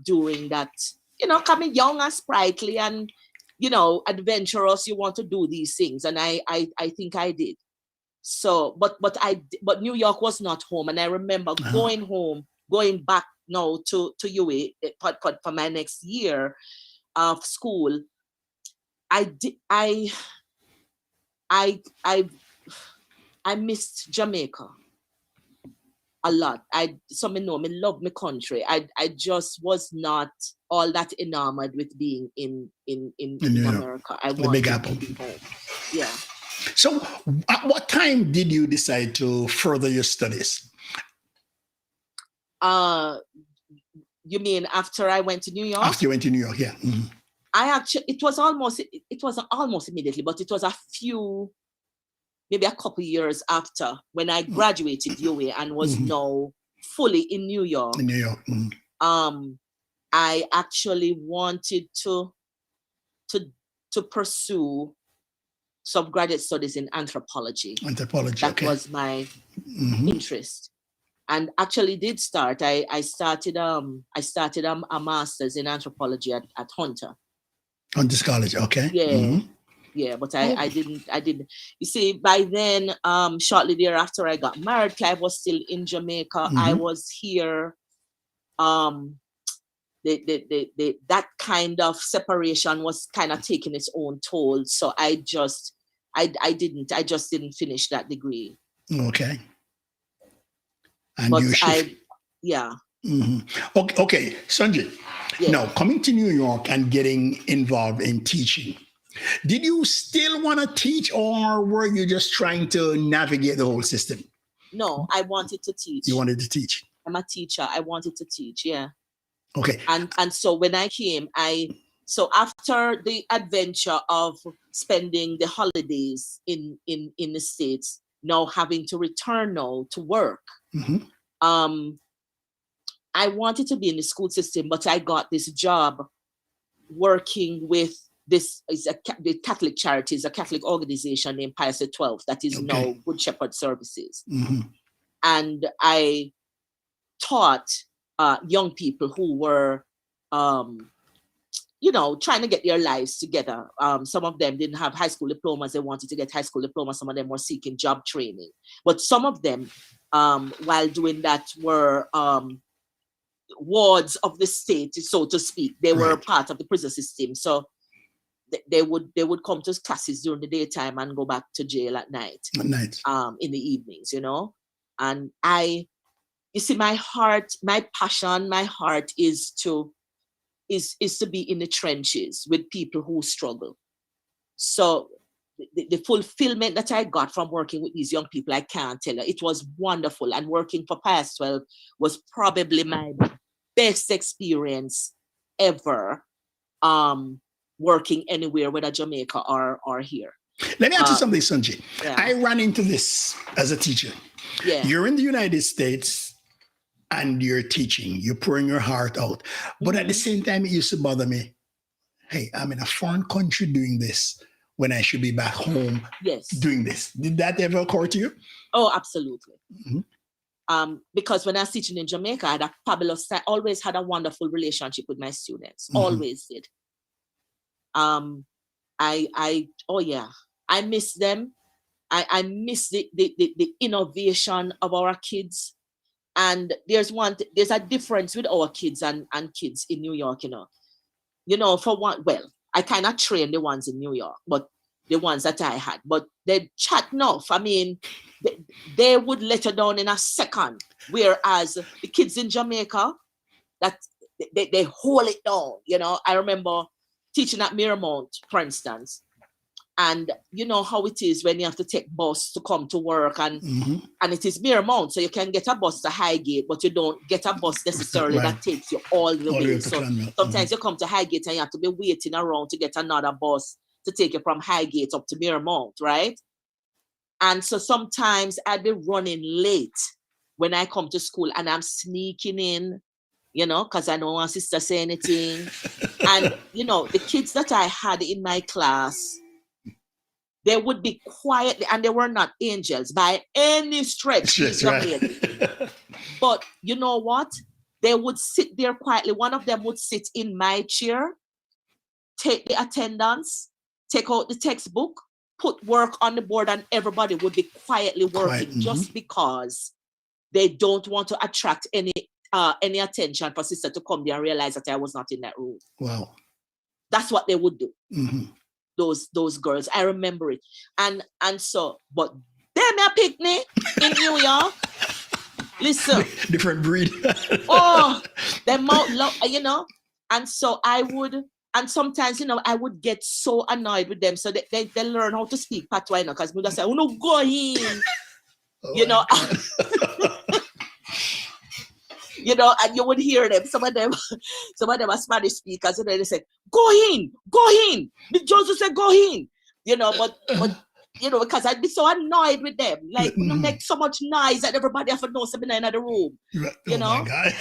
During that, you know, coming young and sprightly and, you know, adventurous. You want to do these things, and I think I did. So, but New York was not home, and I remember going home going back now to UA for my next year of school, I missed Jamaica a lot. Some know me love my country. I just was not all that enamored with being in America. I the Big wanted Apple. to be home. Yeah. So, at what time did you decide to further your studies? You mean after I went to New York? After you went to New York, yeah. Mm-hmm. It wasn't almost immediately, but it was maybe a couple years after when I graduated UA and was now fully in New York. In New York. Mm-hmm. I actually wanted to pursue some graduate studies in anthropology. That was my interest, and actually did start. I started a master's in anthropology at Hunter College, okay. Yeah. Mm-hmm. Yeah, but I didn't. You see, by then, shortly thereafter, I got married. Clive was still in Jamaica. I was here. That kind of separation was kind of taking its own toll. So I just didn't finish that degree. Okay. And but you shift. Yeah. Mm-hmm. Okay, Sonji. Yeah. Now, coming to New York and getting involved in teaching, did you still want to teach, or were you just trying to navigate the whole system? No, I wanted to teach. You wanted to teach? I'm a teacher. I wanted to teach, yeah. Okay. And so when I came, so after the adventure of spending the holidays in the States, now having to return now to work, I wanted to be in the school system, but I got this job working with the Catholic Charities, a Catholic organization named Pius XII that is now Good Shepherd Services. And I taught young people who were, trying to get their lives together. Some of them didn't have high school diplomas. They wanted to get high school diplomas. Some of them were seeking job training. But some of them, while doing that, were wards of the state, so to speak. They were part of the prison system. So they would come to classes during the daytime and go back to jail at night. In the evenings, And you see, my passion is to be in the trenches with people who struggle. So the fulfillment that I got from working with these young people, I can't tell you. It was wonderful. And working for Pius XII was probably my best experience ever, working anywhere, whether Jamaica or here. Let me ask you something, Sonji. Yeah. I ran into this as a teacher. Yeah. You're in the United States and you're teaching, you're pouring your heart out. But at the same time, it used to bother me. Hey, I'm in a foreign country doing this when I should be back home doing this. Did that ever occur to you? Oh, absolutely. Because when I was teaching in Jamaica, I had a fabulous time. Always had a wonderful relationship with my students. Always did. I miss them. I miss the innovation of our kids. And there's a difference with our kids and kids in New York, for one, well, I kind of trained the ones in New York, but the ones that I had, but they chat enough. I mean, they would let you down in a second. Whereas the kids in Jamaica, that they hold it down. I remember teaching at Miramount, for instance. And you know how it is when you have to take bus to come to work, and it is Miramount, so you can get a bus to Highgate, but you don't get a bus necessarily that takes you all the way. So sometimes you come to Highgate and you have to be waiting around to get another bus to take you from Highgate up to Miramount, right? And so sometimes I'd be running late when I come to school, and I'm sneaking in, because I don't want sister say anything. And the kids that I had in my class, they would be quiet, and they were not angels by any stretch. But you know what? They would sit there quietly. One of them would sit in my chair, take the attendance, take out the textbook, put work on the board, and everybody would be quietly working just because they don't want to attract any any attention for sister to come there and realize that I was not in that room. Wow. That's what they would do. Mm-hmm. Those girls, I remember it. And so, but them a picnic in New York. Listen, different breed. oh, them out, you know. And so I would, and sometimes, you know, I would get so annoyed with them. So they learn how to speak patois, you know, because we just say, "Oh no, go in," you know. You know, and you would hear them. Some of them are Spanish speakers, and they say, "Go in." The Joseph said, "Go in." You know, but you know, because I'd be so annoyed with them. Like, you know, make so much noise that everybody have to know something in the room. You know? My God.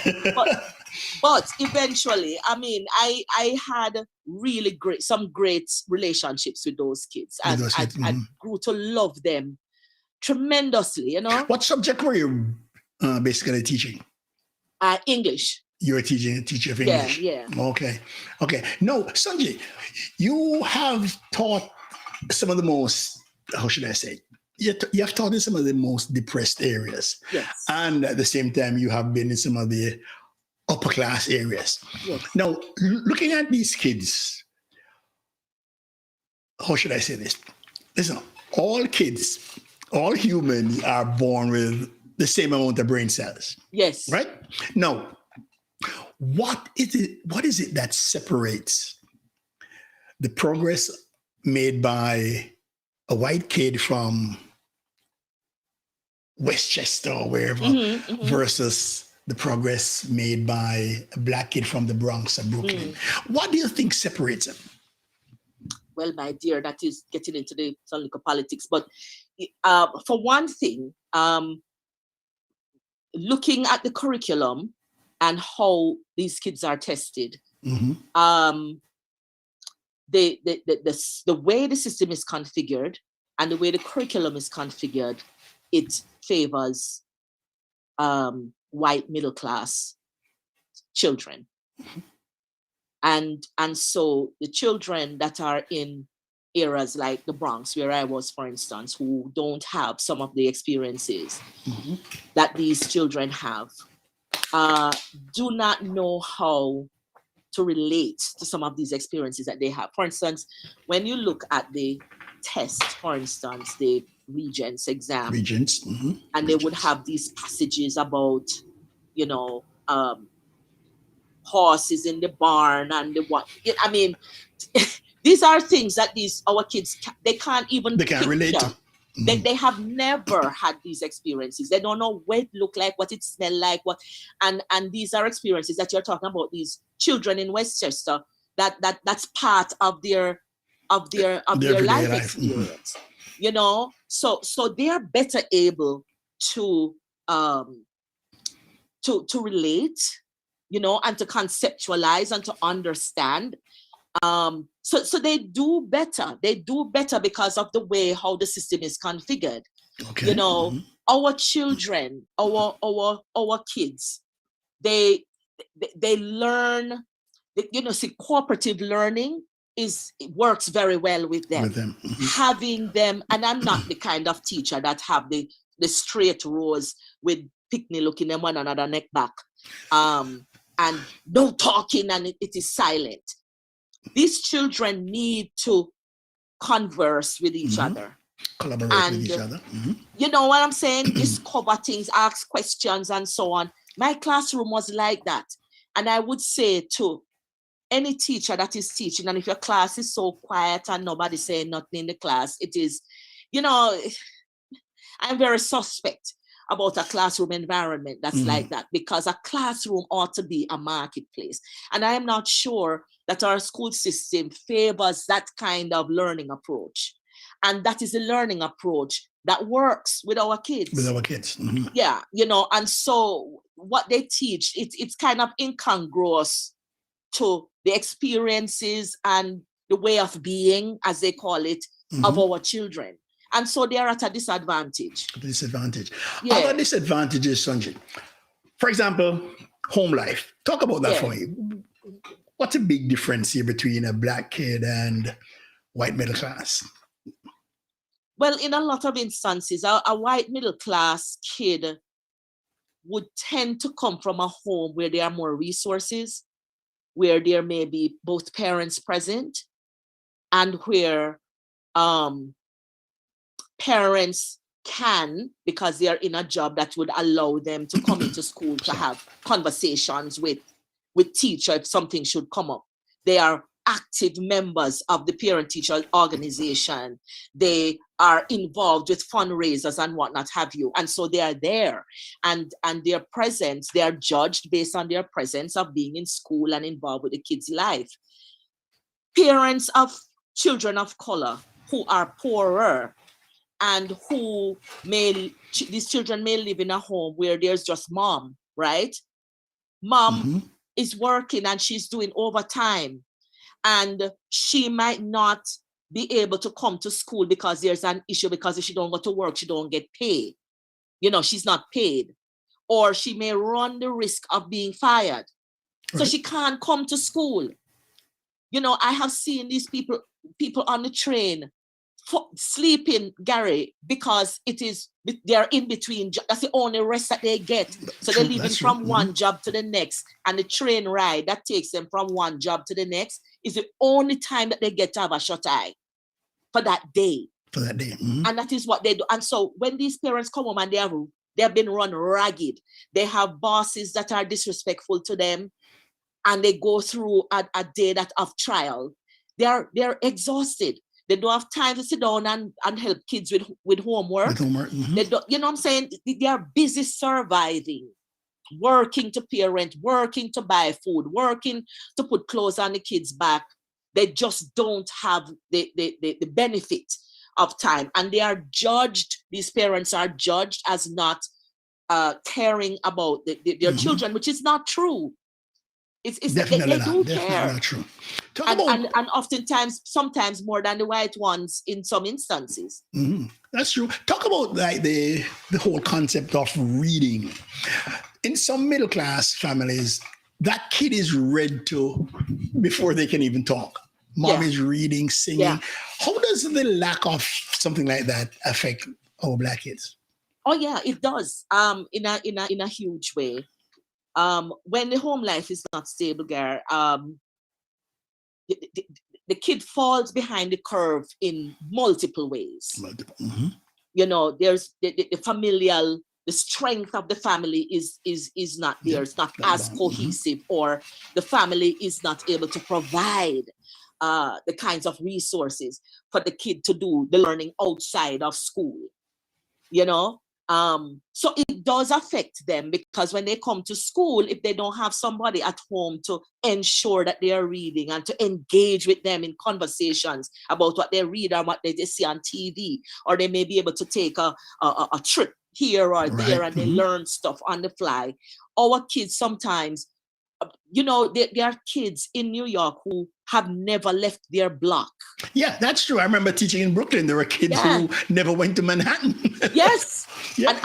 but eventually, I mean, I had really some great relationships with those kids. And I grew to love them tremendously, you know. What subject were you basically teaching? English. You were teaching a teacher of English? Yeah. Okay. No, Sonji, you have taught some of the most, how should I say, you have taught in some of the most depressed areas. Yes. And at the same time, you have been in some of the upper class areas. Yes. Now, looking at these kids, how should I say this? Listen, all kids, all humans are born with the same amount of brain cells. Yes. Right? Now, what is it that separates the progress made by a white kid from Westchester or wherever versus the progress made by a black kid from the Bronx or Brooklyn? What do you think separates them? Well, my dear, that is getting into the political politics. But for one thing, looking at the curriculum and how these kids are tested, the way the system is configured and the way the curriculum is configured, it favors white middle class children. And so the children that are in areas like the Bronx, where I was, for instance, who don't have some of the experiences that these children have, do not know how to relate to some of these experiences that they have. For instance, when you look at the test, for instance, the Regents exam, and they would have these passages about, you know, horses in the barn and the what. I mean, these are things that our kids they can't relate to. They have never had these experiences. They don't know what it look like, what it smell like, and these are experiences that you're talking about. These children in Westchester, that's part of their life experience. You know, so they are better able to relate, you know, and to conceptualize and to understand. So they do better. They do better because of the way how the system is configured. Okay. You know, our children, our kids, they learn. You know, see, cooperative learning works very well with them. Having them, and I'm not the kind of teacher that have the straight rows with picnic looking them one another neck back, and no talking, and it is silent. These children need to converse with each other. Collaborate with each other. You know what I'm saying? Discover things, ask questions, and so on. My classroom was like that. And I would say to any teacher that is teaching, and if your class is so quiet and nobody saying nothing in the class, it is, you know, I'm very suspect about a classroom environment that's like that, because a classroom ought to be a marketplace. And I am not sure that our school system favors that kind of learning approach. And that is a learning approach that works with our kids. Yeah, you know, and so what they teach, it's kind of incongruous to the experiences and the way of being, as they call it, of our children. And so they are at a disadvantage. Yeah. Other disadvantages, Sonji. For example, home life. Talk about that for me. What's a big difference here between a black kid and white middle class? Well, in a lot of instances, a white middle class kid would tend to come from a home where there are more resources, where there may be both parents present, and where parents can, because they are in a job that would allow them to come into school to have conversations with teacher if something should come up. They are active members of the parent-teacher organization. They are involved with fundraisers and whatnot have you. And so they are there, and their presence, they are judged based on their presence of being in school and involved with the kids' life. Parents of children of color who are poorer and who these children may live in a home where there's just mom, right? Mom is working and she's doing overtime, and she might not be able to come to school because there's an issue, because if she don't go to work, she don't get paid. She's not paid. Or she may run the risk of being fired. Right. So she can't come to school. I have seen these people on the train sleeping, Gary, because they're in between. That's the only rest that they get. So they're leaving from one job to the next, and the train ride that takes them from one job to the next is the only time that they get to have a shut eye for that day. And that is what they do. And so when these parents come home and they have been run ragged, they have bosses that are disrespectful to them, and they go through a day of trial, they're exhausted. They don't have time to sit down and help kids with homework. They don't, you know what I'm saying? They are busy surviving, working to parent, working to buy food, working to put clothes on the kids' back. They just don't have the benefit of time. And they are judged, these parents are judged as not caring about their children, which is not true. It's definitely they do care. Not true. And oftentimes, sometimes more than the white ones in some instances. That's true. Talk about like the whole concept of reading. In some middle class families, that kid is read to before they can even talk. Mom is reading, singing. Yeah. How does the lack of something like that affect our Black kids? Oh yeah, it does. In a huge way. When the home life is not stable, Gar, the kid falls behind the curve in multiple ways. There's the familial, the strength of the family is not there. It's not as cohesive, or the family is not able to provide the kinds of resources for the kid to do the learning outside of school. So it does affect them, because when they come to school, if they don't have somebody at home to ensure that they are reading and to engage with them in conversations about what they read or what they see on TV, or they may be able to take a trip here or there and they learn stuff on the fly. Our kids sometimes, there are kids in New York who have never left their block. Yeah, that's true. I remember teaching in Brooklyn. There were kids who never went to Manhattan. Yes. Yeah. And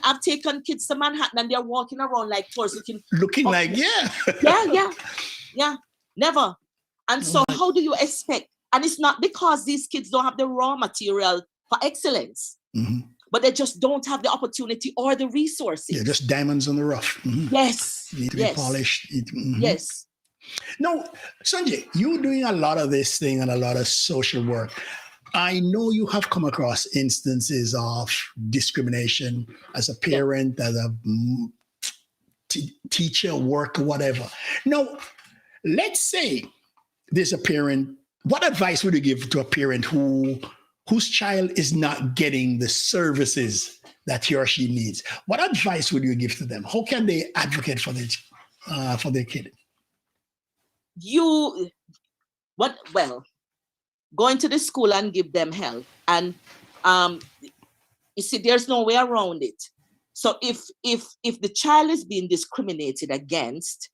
I've taken kids to Manhattan, and they're walking around like tourists looking like, never. And so how do you expect? And it's not because these kids don't have the raw material for excellence. But they just don't have the opportunity or the resources. Yeah, just diamonds on the rough. Yes. Need to be polished. Yes. Now, Sonji, you're doing a lot of this thing and a lot of social work. I know you have come across instances of discrimination as a parent, as a teacher, worker, whatever. Now, let's say there's a parent. What advice would you give to a parent whose child is not getting the services that he or she needs? What advice would you give to them? How can they advocate for their kid? Going to the school and give them help. And you see, there's no way around it. So if the child is being discriminated against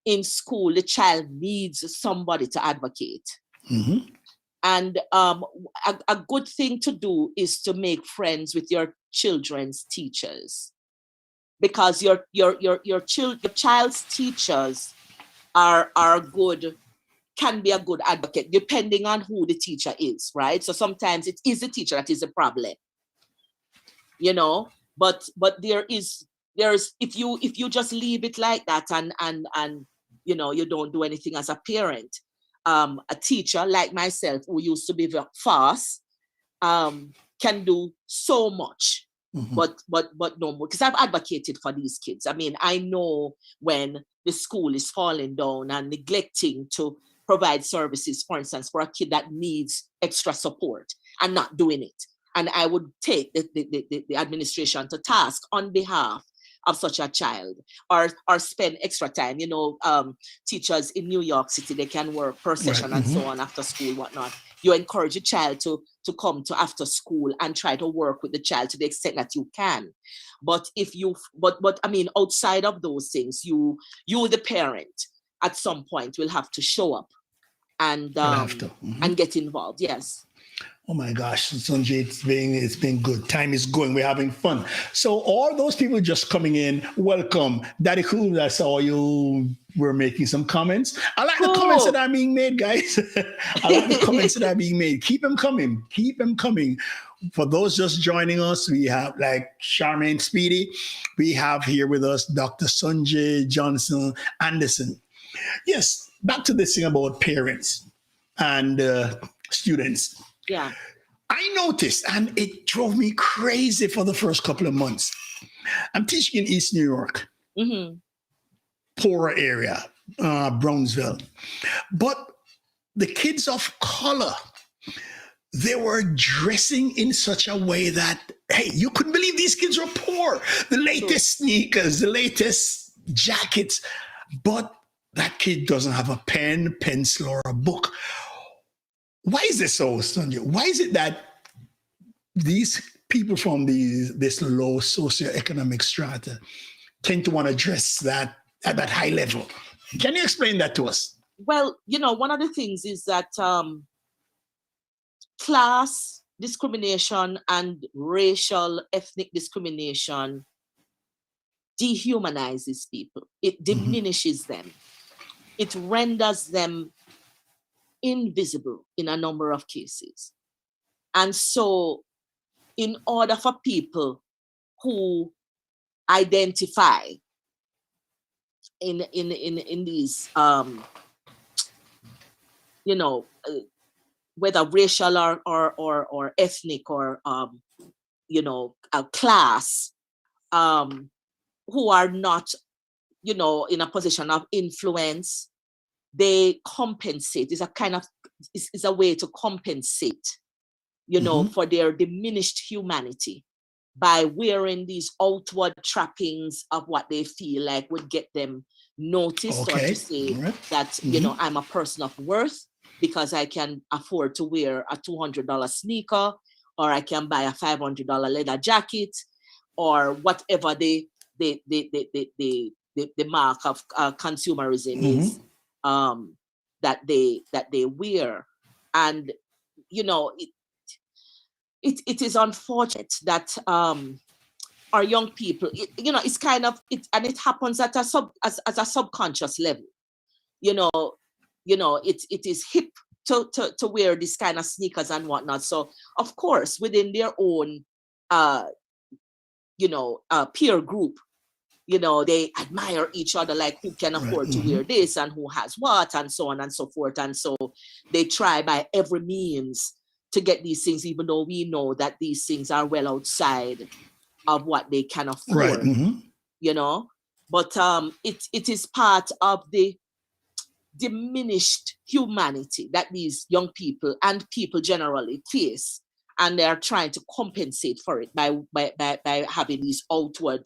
in school, the child needs somebody to advocate. And a good thing to do is to make friends with your children's teachers, because your child's teachers can be a good advocate depending on who the teacher is, right? So sometimes it is the teacher that is the problem, but there is There's if you just leave it like that and you know you don't do anything as a parent, a teacher like myself who used to be very fast can do so much. But no more, because I've advocated for these kids. I mean, I know when the school is falling down and neglecting to provide services, for instance, for a kid that needs extra support and not doing it. And I would take the administration to task on behalf of such a child, or spend extra time. You know, teachers in New York City, they can work per session and so on after school, whatnot. You encourage a child to come to after school and try to work with the child to the extent that you can. But if you, but I mean, outside of those things, you the parent at some point will have to show up and and get involved. Yes. Oh my gosh, Sonji, it's been good. Time is going. We're having fun. So all those people just coming in, welcome. Daddy Cool, I saw you were making some comments. I like the comments that are being made, guys. I like the comments that are being made. Keep them coming. Keep them coming. For those just joining us, we have like Charmaine Speedy. We have here with us Dr. Sonji Johnson Anderson. Yes, back to this thing about parents and students. Yeah. I noticed, and it drove me crazy for the first couple of months. I'm teaching in East New York, poorer area, Brownsville. But the kids of color, they were dressing in such a way that, hey, you couldn't believe these kids were poor. The latest sneakers, the latest jackets. But that kid doesn't have a pen, pencil, or a book. Why is this so, Sonja? Why is it that these people from this low socioeconomic strata tend to want to dress that at that high level? Can you explain that to us? Well, you know, one of the things is that class discrimination and racial, ethnic discrimination dehumanizes people. It diminishes them. It renders them invisible in a number of cases. And so in order for people who identify in these you know, whether racial or ethnic or you know, a class, who are not, you know, in a position of influence, they compensate. It's a kind of, it's a way to compensate, you know, for their diminished humanity by wearing these outward trappings of what they feel like would get them noticed, or to say that, you know, I'm a person of worth because I can afford to wear a $200 sneaker, or I can buy a $500 leather jacket, or whatever the mark of consumerism is. That they wear. And you know, it is unfortunate that our young people, you know, it's kind of it, and it happens at a subconscious level. You know, it is hip to wear this kind of sneakers and whatnot. So of course, within their own you know, peer group, you know, they admire each other, like who can afford to wear this and who has what, and so on and so forth. And so they try by every means to get these things, even though we know that these things are well outside of what they can afford, you know. But it is part of the diminished humanity that these young people and people generally face, and they are trying to compensate for it by having these outward,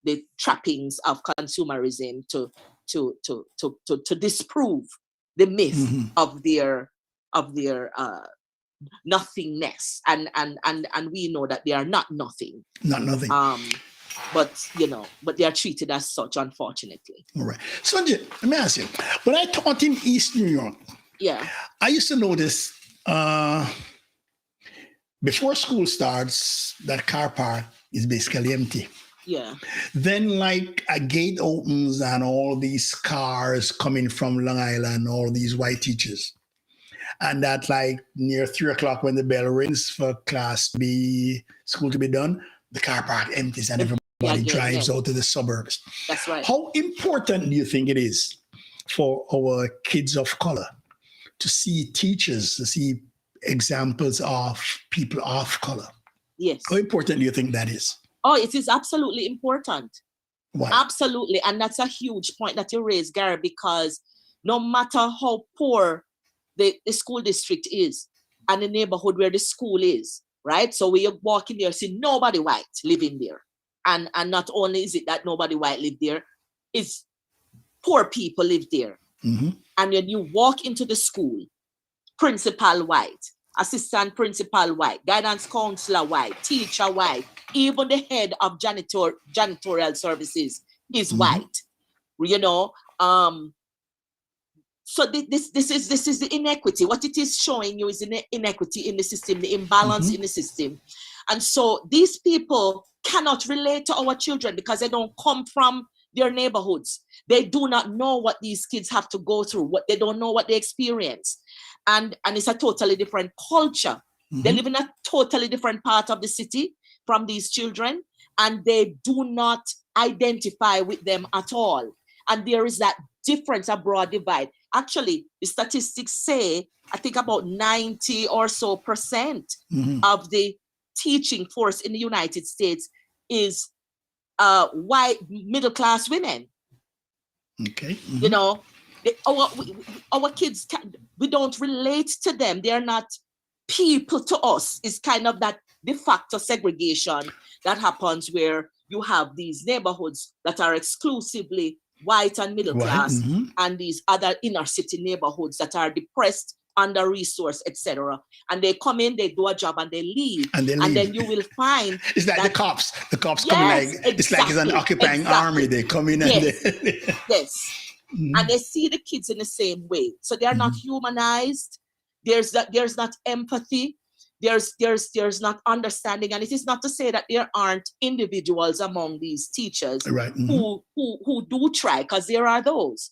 the trappings of consumerism to disprove the myth of their nothingness, and we know that they are not nothing. Not nothing. But you know, but they are treated as such, unfortunately. All right. Sonji, let me ask you. When I taught in East New York, I used to notice before school starts, that car park is basically empty. Yeah. Then like a gate opens and all these cars coming from Long Island, all these white teachers. And that like near 3:00 when the bell rings for school to be done, the car park empties and everybody Everybody drives them. out to the suburbs. That's right. How important do you think it is for our kids of color to see teachers, to see examples of people of color? Yes. How important do you think that is? Oh, it is absolutely important. Why? Absolutely. And that's a huge point that you raise, Gary, because no matter how poor the school district is and the neighborhood where the school is, right? So when you walk in there, see nobody white living there. And not only is it that nobody white live there, it's poor people live there. Mm-hmm. And when you walk into the school, principal white, assistant principal white, guidance counselor white, teacher white, even the head of janitorial services is Mm-hmm. white. You know, so this is the inequity. What it is showing you is inequity in the system, the imbalance Mm-hmm. in the system. And so these people cannot relate to our children because they don't come from their neighborhoods. They do not know what these kids have to go through, what they don't know what they experience. And it's a totally different culture. Mm-hmm. They live in a totally different part of the city from these children, and they do not identify with them at all. And there is that difference, a broad divide. Actually, the statistics say, I think about 90 or so percent Mm-hmm. of the teaching force in the United States is white middle-class women. Okay. Mm-hmm. You know, our kids, we don't relate to them. They're not people to us. It's kind of that de facto segregation that happens where you have these neighborhoods that are exclusively white and middle class, Mm-hmm. and these other inner city neighborhoods that are depressed, under-resourced, etc. And they come in, they do a job, and they leave. And they leave. And then you will find it's like that, the cops. The cops yes, come like exactly, it's like it's an occupying army. They come in and yes, they yes. Mm-hmm. And they see the kids in the same way. So they are not humanized. There's not empathy. There's not understanding. And it is not to say that there aren't individuals among these teachers Right. Mm-hmm. who do try, because there are those.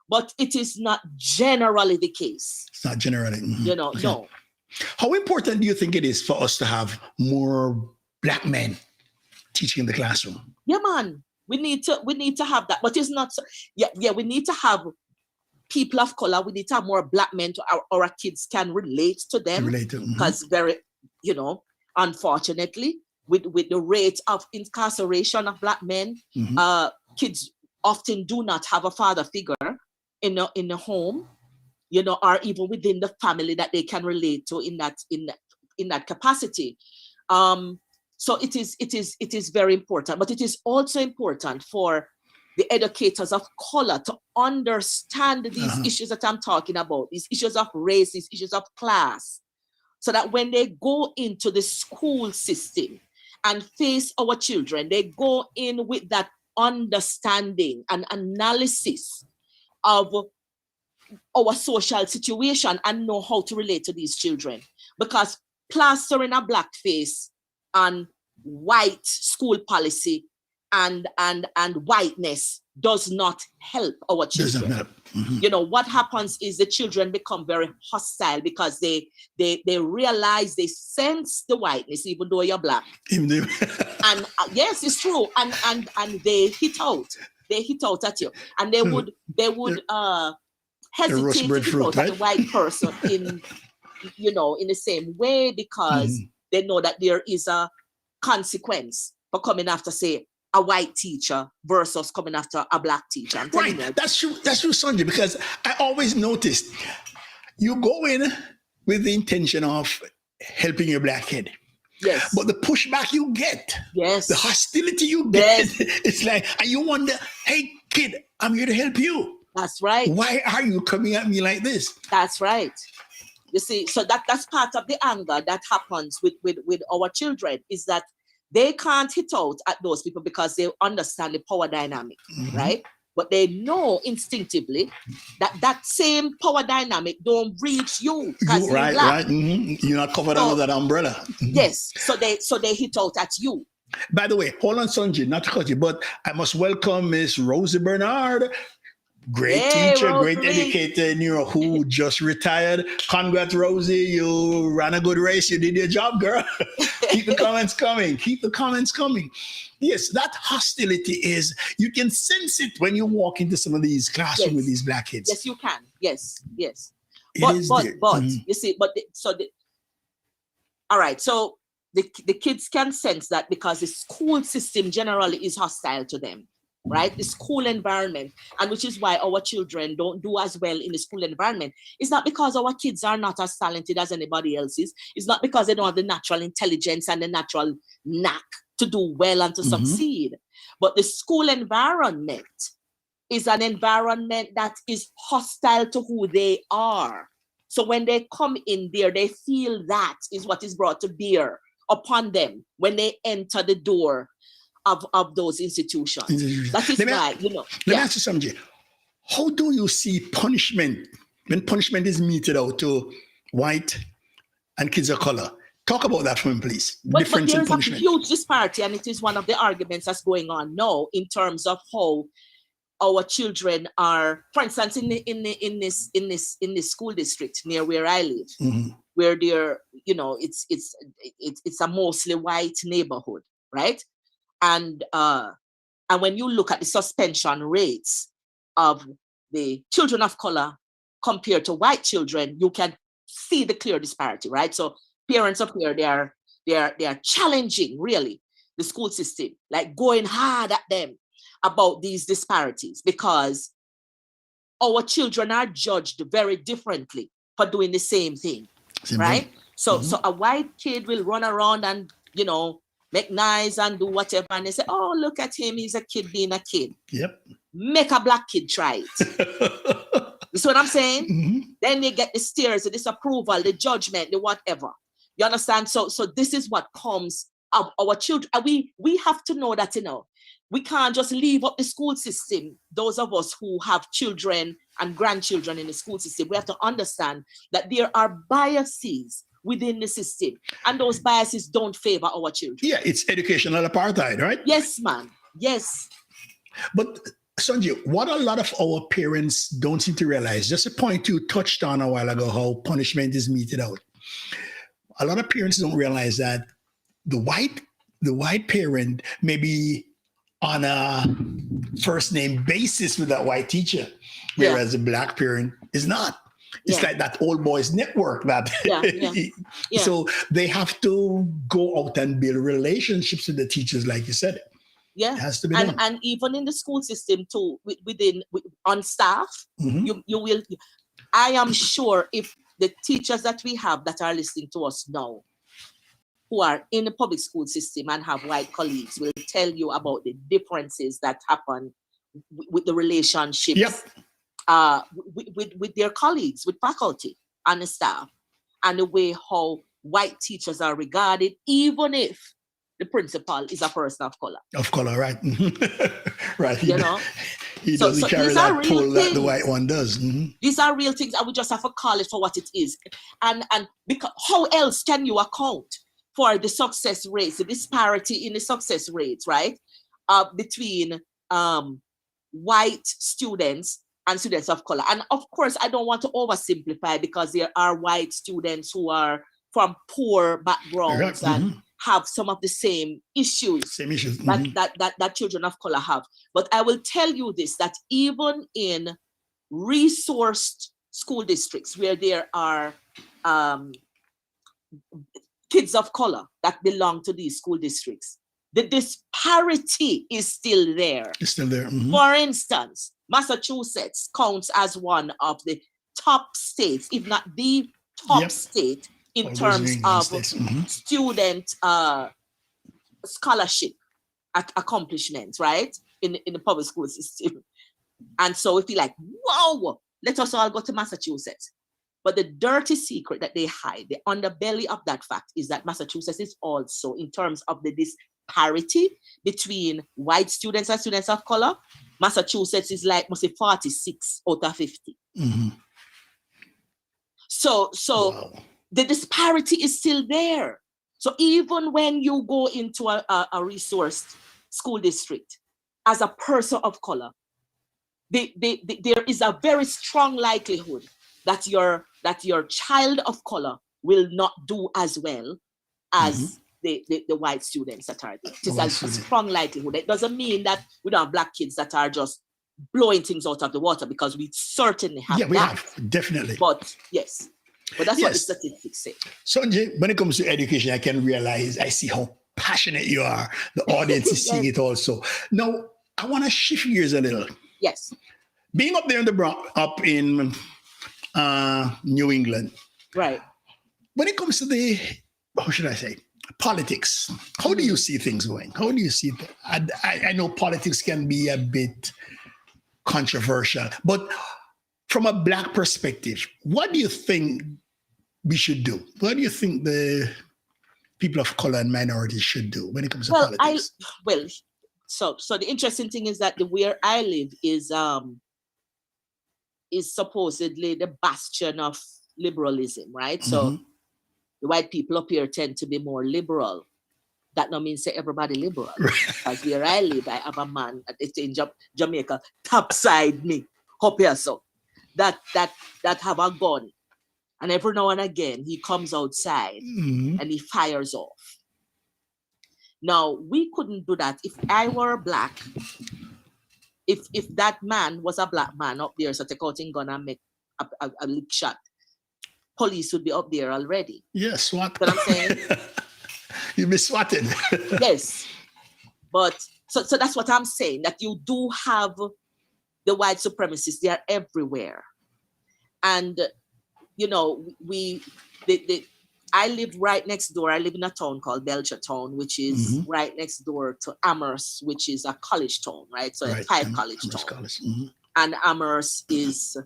But it is not generally the case. It's not generally. Mm-hmm. You know, Okay. no. How important do you think it is for us to have more Black men teaching in the classroom? Yeah, man. We need to have that. But it's not so, yeah, we need to have people of color. We need to have more Black men to our kids can relate to them. Because very, you know, unfortunately, with the rate of incarceration of Black men, kids often do not have a father figure in the home, you know, or even within the family that they can relate to in that capacity. So it is very important, but it is also important for the educators of color to understand these issues that I'm talking about, these issues of race, these issues of class, so that when they go into the school system and face our children, they go in with that understanding and analysis of our social situation and know how to relate to these children. Because plastering a black face and white school policy and whiteness does not help our children. Doesn't help. Mm-hmm. You know, what happens is the children become very hostile because they realize, they sense the whiteness, even though you're black. And yes, it's true. And they hit out. They hit out at you. And they would hesitate to hit out at the white person in the same way, because they know that there is a consequence for coming after, say, a white teacher versus coming after a black teacher. I'm telling you. That's true, Sonji, because I always noticed you go in with the intention of helping your black kid. Yes. But the pushback you get, yes, the hostility you get, it's like, and you wonder, hey, kid, I'm here to help you. That's right. Why are you coming at me like this? That's right. You see, so that's part of the anger that happens with our children, is that they can't hit out at those people because they understand the power dynamic, right? But they know instinctively that same power dynamic don't reach you. Right. You're not covered under that umbrella. Yes, so they hit out at you. By the way, hold on, Sonji, not to cut you, but I must welcome Miss Rosie Bernard. Great teacher, Rosie. Great educator, who just retired. Congrats, Rosie. You ran a good race. You did your job, girl. Keep the comments coming. Yes, that hostility is, you can sense it when you walk into some of these classrooms with these black kids. Yes, you can. Yes. It is there. You see, all right. So the kids can sense that because the school system generally is hostile to them, right? The school environment, and which is why our children don't do as well in the school environment. It's not because our kids are not as talented as anybody else's. It's not because they don't have the natural intelligence and the natural knack to do well and to succeed. But the school environment is an environment that is hostile to who they are. So when they come in there, they feel that is what is brought to bear upon them when they enter the door of those institutions. That is why, Let me ask you something. How do you see punishment when punishment is meted out to white and kids of color? Talk about that for me, please. But there's a huge disparity, and it is one of the arguments that's going on now in terms of how our children are, for instance, in this school district near where I live, where they're, it's a mostly white neighborhood, right? And when you look at the suspension rates of the children of color compared to white children, you can see the clear disparity, right? So parents up here, they are challenging really the school system, like going hard at them about these disparities, because our children are judged very differently for doing the same thing, right? So a white kid will run around and, make nice and do whatever, and they say, oh, look at him, he's a kid being a kid. Yep. Make a black kid try it. You see what I'm saying? Then they get the stares, the disapproval, the judgment, the whatever. You understand? So this is what comes of our children. We have to know that, we can't just leave up the school system. Those of us who have children and grandchildren in the school system, we have to understand that there are biases within the system, and those biases don't favor our children. Yeah, it's educational apartheid, right? Yes, man. Yes. But Sonji, what a lot of our parents don't seem to realize, just a point you touched on a while ago, how punishment is meted out. A lot of parents don't realize that the white parent may be on a first name basis with that white teacher, whereas the black parent is not. It's like that old boys network that so they have to go out and build relationships with the teachers, like you said. Yeah, it has to be done. And even in the school system too, on staff, you will. I am sure if the teachers that we have that are listening to us now, who are in the public school system and have white colleagues, will tell you about the differences that happen with the relationships with their colleagues, with faculty and the staff, and the way how white teachers are regarded, even if the principal is a person of color. Of color, right? Right. He so doesn't carry that pull that the white one does. These are real things, and we just have to call it for what it is. And because how else can you account for the success rates, the disparity in the success rates, right? Between white students and students of color. And of course, I don't want to oversimplify, because there are white students who are from poor backgrounds and have some of the same issues, that children of color have. But I will tell you this, that even in resourced school districts where there are kids of color that belong to these school districts, the disparity is still there. It's still there. For instance, Massachusetts counts as one of the top states, if not the top state, in terms of student scholarship accomplishments, right? In the public school system. And so if you're like, wow, let us all go to Massachusetts. But the dirty secret that they hide, the underbelly of that fact, is that Massachusetts is also, in terms of the disparity between white students and students of color, Massachusetts is like, must say 46 out of 50. So the disparity is still there. So even when you go into a resourced school district as a person of color, there is a very strong likelihood that your child of color will not do as well as the white students that are there. It is White a students. strong likelihood. It doesn't mean that we don't have black kids that are just blowing things out of the water, because we certainly have Yeah, we that. have, definitely. But yes, but that's what the Yes. statistics say. Sonji, when it comes to education, I can realize, I see how passionate you are. The audience is seeing Yes. it also. Now, I want to shift gears a little. Yes, Being up there in the up in New England, right. when it comes to the, how should I say, politics, how do you see things going? How do you see it? I know politics can be a bit controversial, but from a black perspective, what do you think we should do? What do you think the people of color and minorities should do when it comes to politics? So the interesting thing is that where I live is supposedly the bastion of liberalism, right? So the white people up here tend to be more liberal. That no means say everybody liberal. Because where I live, I have a man in Jamaica top side me up here, so that have a gun, and every now and again he comes outside and he fires off. Now we couldn't do that if I were black. If that man was a black man up there, so take out his gun and make a lick shot, police would be up there already. Yes, SWAT. You know what I'm saying? You'd be swatted. Yes. But so that's what I'm saying, that you do have the white supremacists. They are everywhere. And, you know, I live right next door. I live in a town called Belchertown, which is right next door to Amherst, which is a college town, right? So Right. a 5 college Amherst town. College. And Amherst is,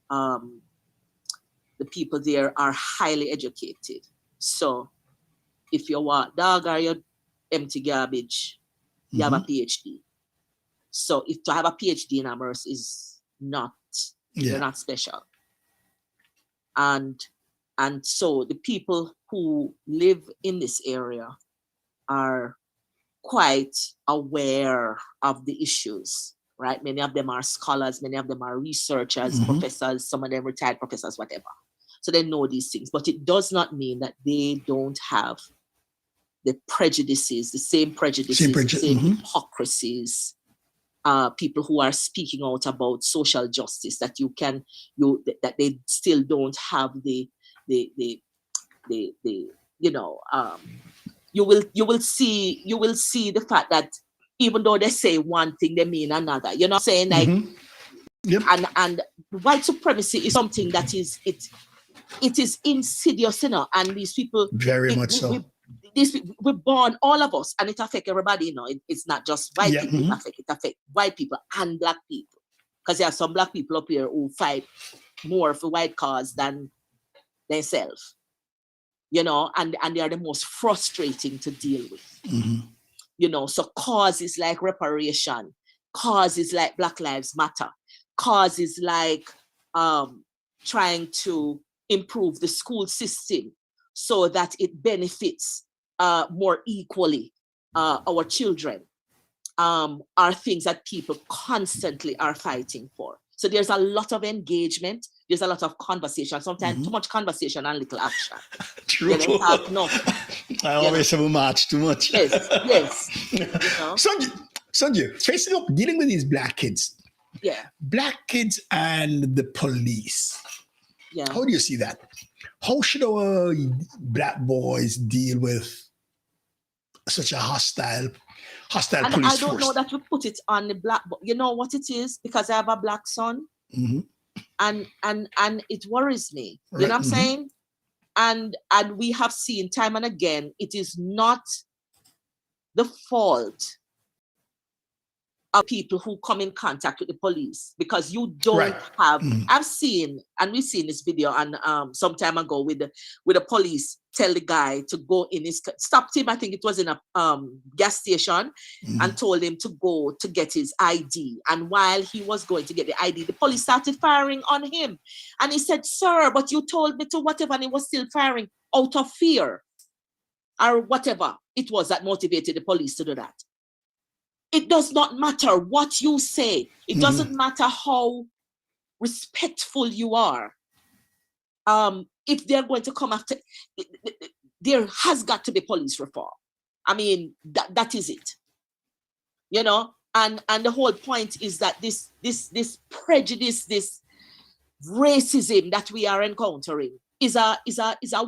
the people there are highly educated. So if you want dog or you empty garbage, you have a PhD. So if to have a PhD in Amherst is not, you're not special. And so the people who live in this area are quite aware of the issues, right? Many of them are scholars, many of them are researchers, professors, some of them retired professors, whatever. So they know these things, but it does not mean that they don't have the prejudices, the same prejudices, the same hypocrisies, people who are speaking out about social justice, that that they still don't have the you will see the fact that even though they say one thing, they mean another. You know what I'm saying? Like, and white supremacy is something that is it is insidious, you know, and these people very much so. We're born, all of us, and it affects everybody, you know. It's not just white people, it affects white people and black people. Because there are some black people up here who fight more for white cause than themselves. You know, and they are the most frustrating to deal with. You know, so causes like reparation, causes like Black Lives Matter, causes like trying to improve the school system so that it benefits more equally our children, are things that people constantly are fighting for. So there's a lot of engagement, there's a lot of conversation, sometimes too much conversation and little action. True. I always have a match too much. Yes. You know? Sonji, facing up, dealing with these black kids. Yeah. Black kids and the police. Yeah. How do you see that? How should our black boys deal with such a hostile and police I don't force? know that we put it on the black, but you know what it is? Because I have a black son, and it worries me. You know what I'm saying? And we have seen time and again, it is not the fault of people who come in contact with the police, because you don't have. I've seen, and we've seen this video on some time ago with the police tell the guy to go in his, stopped him, I think it was in a gas station, and told him to go to get his ID. And while he was going to get the ID, the police started firing on him. And he said, "Sir, but you told me to whatever," and he was still firing out of fear or whatever it was that motivated the police to do that. It does not matter what you say. It doesn't matter how respectful you are. If they're going to come after, there has got to be police reform. I mean, that is it. You know, and the whole point is that this prejudice, this racism that we are encountering is a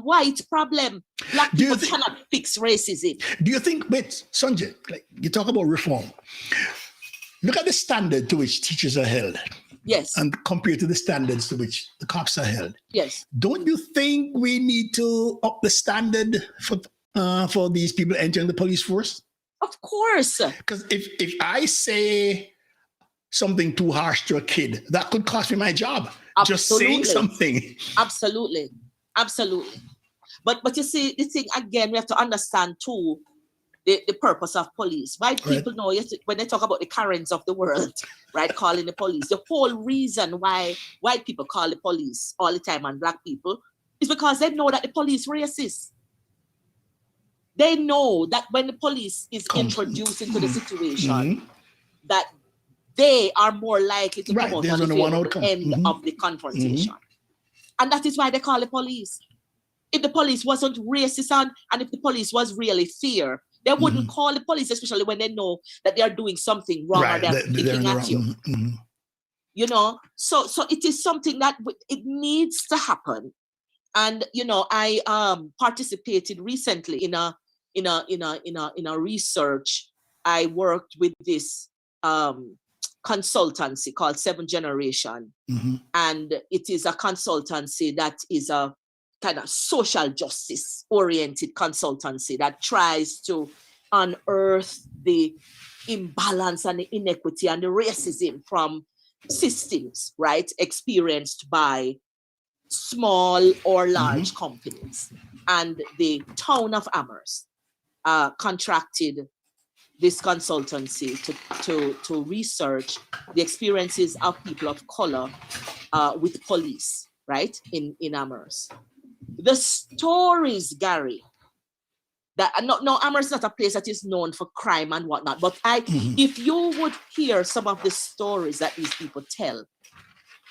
white problem. Black people cannot fix racism. Do you think, wait, Sonji, like you talk about reform, look at the standard to which teachers are held. Yes. And compared to the standards to which the cops are held. Yes. Don't you think we need to up the standard for these people entering the police force? Of course. Because if I say something too harsh to a kid, that could cost me my job. Absolutely. Just saying something. Absolutely. But you see, the thing again, we have to understand too the purpose of police. White people know, when they talk about the Karens of the world, right, calling the police, the whole reason why white people call the police all the time and black people is because they know that the police racist. They know that when the police is introduced into the situation, that they are more likely to come out on the end of the confrontation. And that is why they call the police. If the police wasn't racist and if the police was really fair, they wouldn't call the police, especially when they know that they are doing something wrong or they're picking at you. You know, so it is something that it needs to happen. And you know, I participated recently in a research. I worked with this consultancy called 7th Generation, and it is a consultancy that is a kind of social justice oriented consultancy that tries to unearth the imbalance and the inequity and the racism from systems, right, experienced by small or large companies. And the town of Amherst contracted this consultancy to research the experiences of people of color with police, right, in Amherst. The stories, Gary, that no, Amherst is not a place that is known for crime and whatnot, but if you would hear some of the stories that these people tell,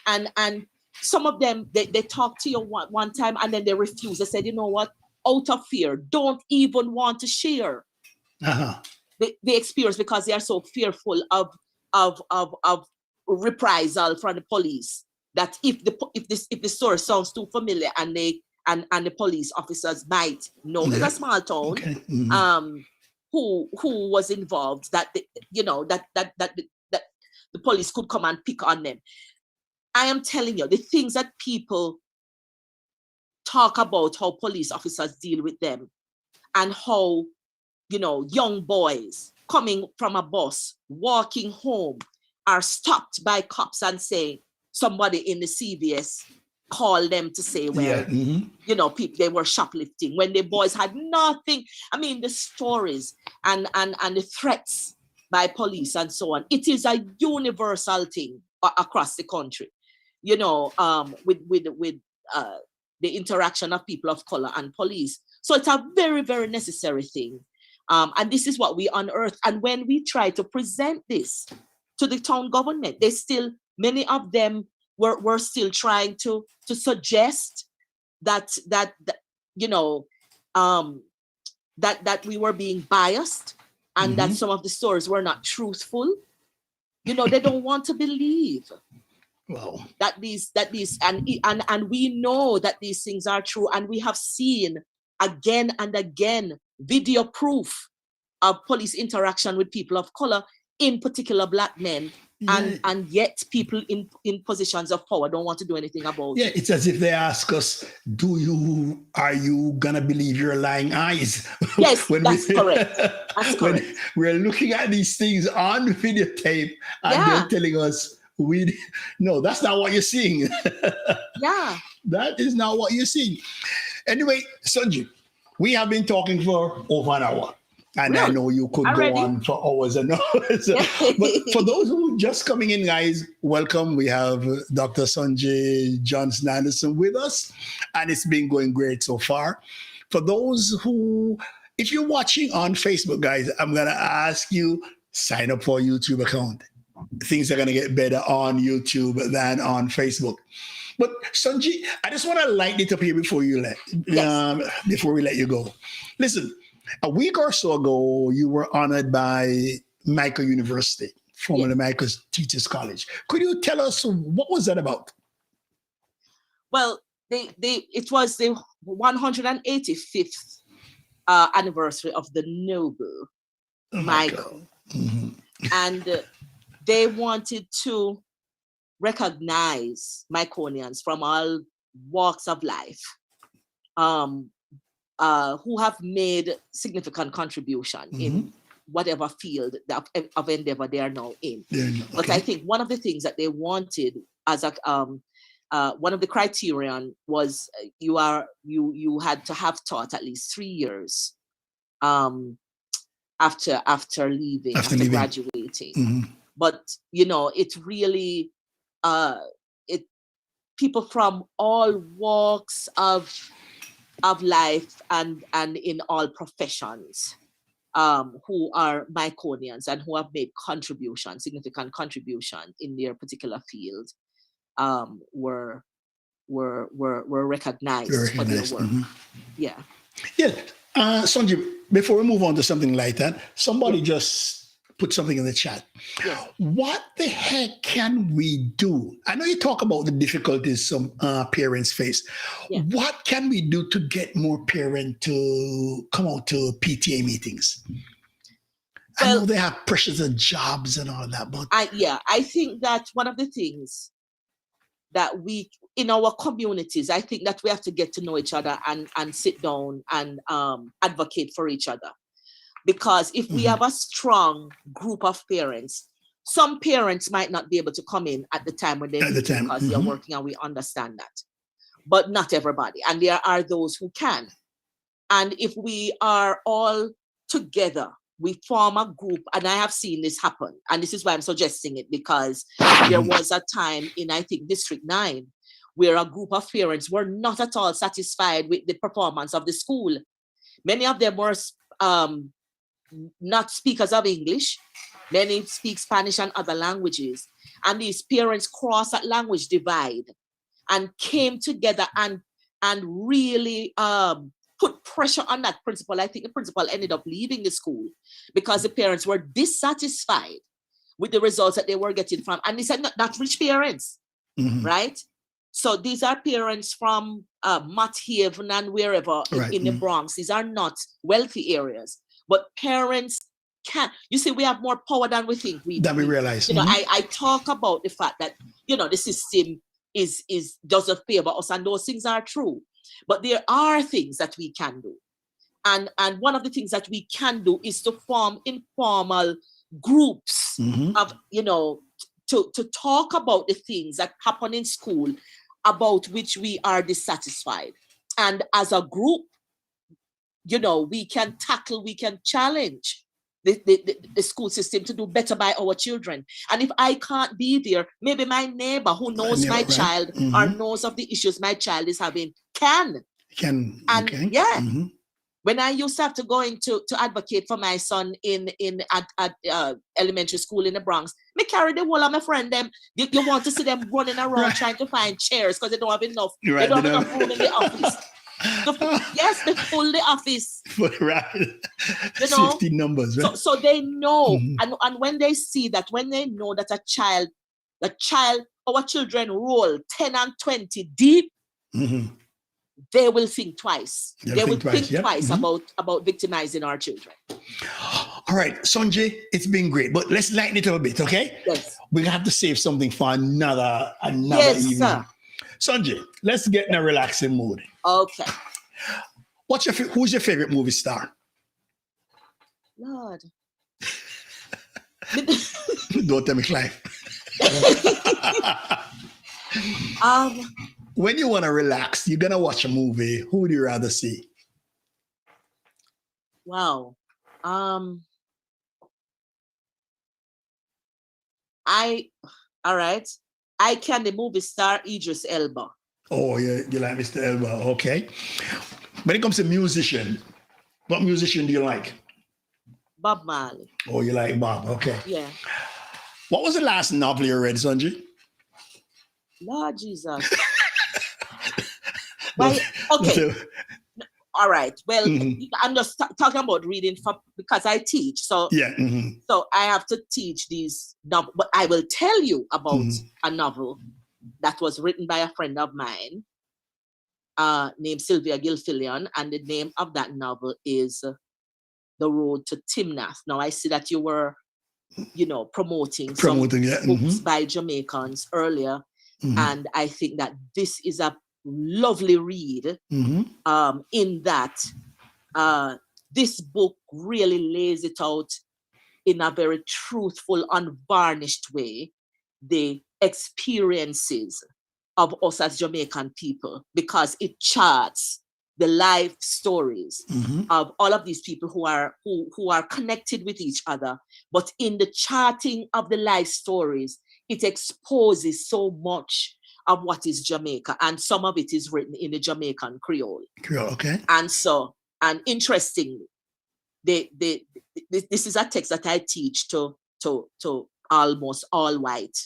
and some of them, they talk to you one time and then they refuse. They said, you know what, out of fear, don't even want to share the experience because they are so fearful of reprisal from the police, that if the story sounds too familiar and the police officers might know, it's a small town, who was involved, that the police could come and pick on them. I am telling you, the things that people talk about, how police officers deal with them, and how, you know, young boys coming from a bus, walking home, are stopped by cops and say, somebody in the CVS called them to say, well, you know, people, they were shoplifting when the boys had nothing. I mean, the stories and the threats by police and so on. It is a universal thing across the country, you know, with the interaction of people of color and police. So it's a very, very necessary thing. And this is what we unearthed. And when we try to present this to the town government, they still, many of them were still trying to suggest that you know, that we were being biased and that some of the stories were not truthful. You know, they don't want to believe that these and we know that these things are true, and we have seen again and again video proof of police interaction with people of color, in particular black men, and yet people in positions of power don't want to do anything about it. It's as if they ask us, are you gonna believe your lying eyes? Yes, that's correct. That's correct. When we're looking at these things on videotape and they're telling us, no, that's not what you're seeing. That is not what you're seeing. Anyway, Sonji, we have been talking for over an hour. And I know you could go on for hours and hours. But for those who are just coming in, guys, welcome. We have Dr. Sonji Johnson Anderson with us, and it's been going great so far. For those who, if you're watching on Facebook, guys, I'm going to ask you, sign up for a YouTube account. things are going to get better on YouTube than on Facebook. But Sonji, I just want to lighten it up here before before we let you go. Listen, a week or so ago, you were honored by Michael University, formerly Michael Teachers College. Could you tell us what was that about? Well, it was the 185th anniversary of the Nobel Michael, and they wanted to recognize Myconians from all walks of life who have made significant contribution in whatever field of endeavor they are now in. But I think one of the things that they wanted as a one of the criterion was you had to have taught at least 3 years after graduating. But it really people from all walks of life and in all professions who are Myconians and who have made significant contribution in their particular field were recognized for their work. Yeah. Sonji, before we move on to something like that, somebody just put something in the chat. What the heck can we do? I know you talk about the difficulties some parents face. What can we do to get more parents to come out to PTA meetings? I know they have pressures of jobs and all that, but I think that one of the things that we in our communities, I think that we have to get to know each other and sit down and advocate for each other. Because if we have a strong group of parents, some parents might not be able to come in at the time when they're because they're working, and we understand that. But not everybody. And there are those who can. And if we are all together, we form a group, and I have seen this happen. And this is why I'm suggesting it, because there was a time in, I think, District 9, where a group of parents were not at all satisfied with the performance of the school. Many of them were not speakers of English. Many speak Spanish and other languages. And these parents crossed that language divide and came together and really put pressure on that principal. I think the principal ended up leaving the school because the parents were dissatisfied with the results that they were getting from, and they said not rich parents, right? So these are parents from Mott Haven and wherever in the Bronx. These are not wealthy areas, but parents can. You see, we have more power than we think. We realize. I talk about the fact that the system doesn't favor us, and those things are true. But there are things that we can do, and one of the things that we can do is to form informal groups of to talk about the things that happen in school about which we are dissatisfied, and as a group, we can challenge the school system to do better by our children. And if I can't be there, maybe my neighbor who knows my child or knows of the issues my child is having can. When I used to have to go in to advocate for my son at elementary school in the Bronx, me carry the whole of my friend them. You want to see them running around trying to find chairs because they don't have enough. They don't have enough room in the office. They full the office. Right. 15 numbers, right? So they know, and when they see that, when they know that our children roll 10 and 20 deep, they will think twice. They will think twice about victimizing our children. All right, Sonji, it's been great, but let's lighten it up a bit, okay? Yes. We're gonna have to save something for another evening. Sir. Sonji, let's get in a relaxing mood. Okay. Who's your favorite movie star? Lord. Don't tell me Clive. When you want to relax, you're going to watch a movie. Who would you rather see? Wow. All right. I can the movie star Idris Elba. Oh, you like Mr. Elba. Okay. When it comes to musician, what musician do you like? Bob Marley. Oh, you like Bob. Okay. Yeah. What was the last novel you read, Sonji? Lord Jesus. Why? Okay. All right. Well, I'm just talking about reading because I teach. So yeah. So I have to teach these novels. But I will tell you about a novel that was written by a friend of mine named Sylvia Gilfillion. And the name of that novel is The Road to Timnath. Now, I see that you were, promoting some books by Jamaicans earlier. And I think that this is a lovely read in that this book really lays it out in a very truthful, unvarnished way, the experiences of us as Jamaican people, because it charts the life stories of all of these people who are connected with each other. But in the charting of the life stories, it exposes so much of what is Jamaica, and some of it is written in the Jamaican Creole. Okay. And interestingly, this is a text that I teach to almost all white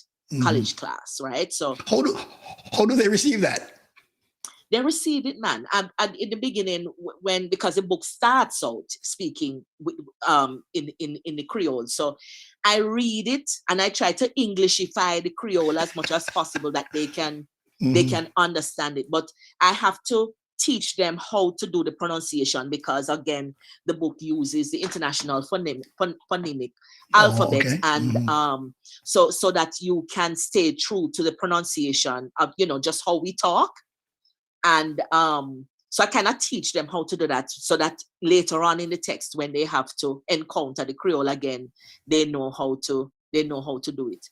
college class, right? So how do they receive that? They receive it, man. And in the beginning, because the book starts out speaking in the Creole, so I read it and I try to Englishify the Creole as much as possible that they can understand it. But I have to teach them how to do the pronunciation, because again, the book uses the international phonemic alphabet, and so that you can stay true to the pronunciation of just how we talk. And so I cannot teach them how to do that, so that later on in the text, when they have to encounter the Creole again, they know how to do it.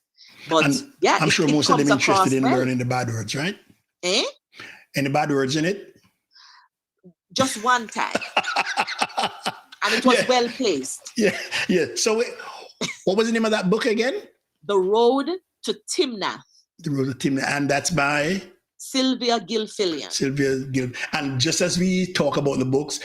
But I'm sure most of them interested in learning the bad words, right? Any bad words in it? Just one time. And it was well placed. Yeah. So what was the name of that book again? The Road to Timnath. The Road to Timnath. And that's by? Sylvia Gilfillion. And just as we talk about the books,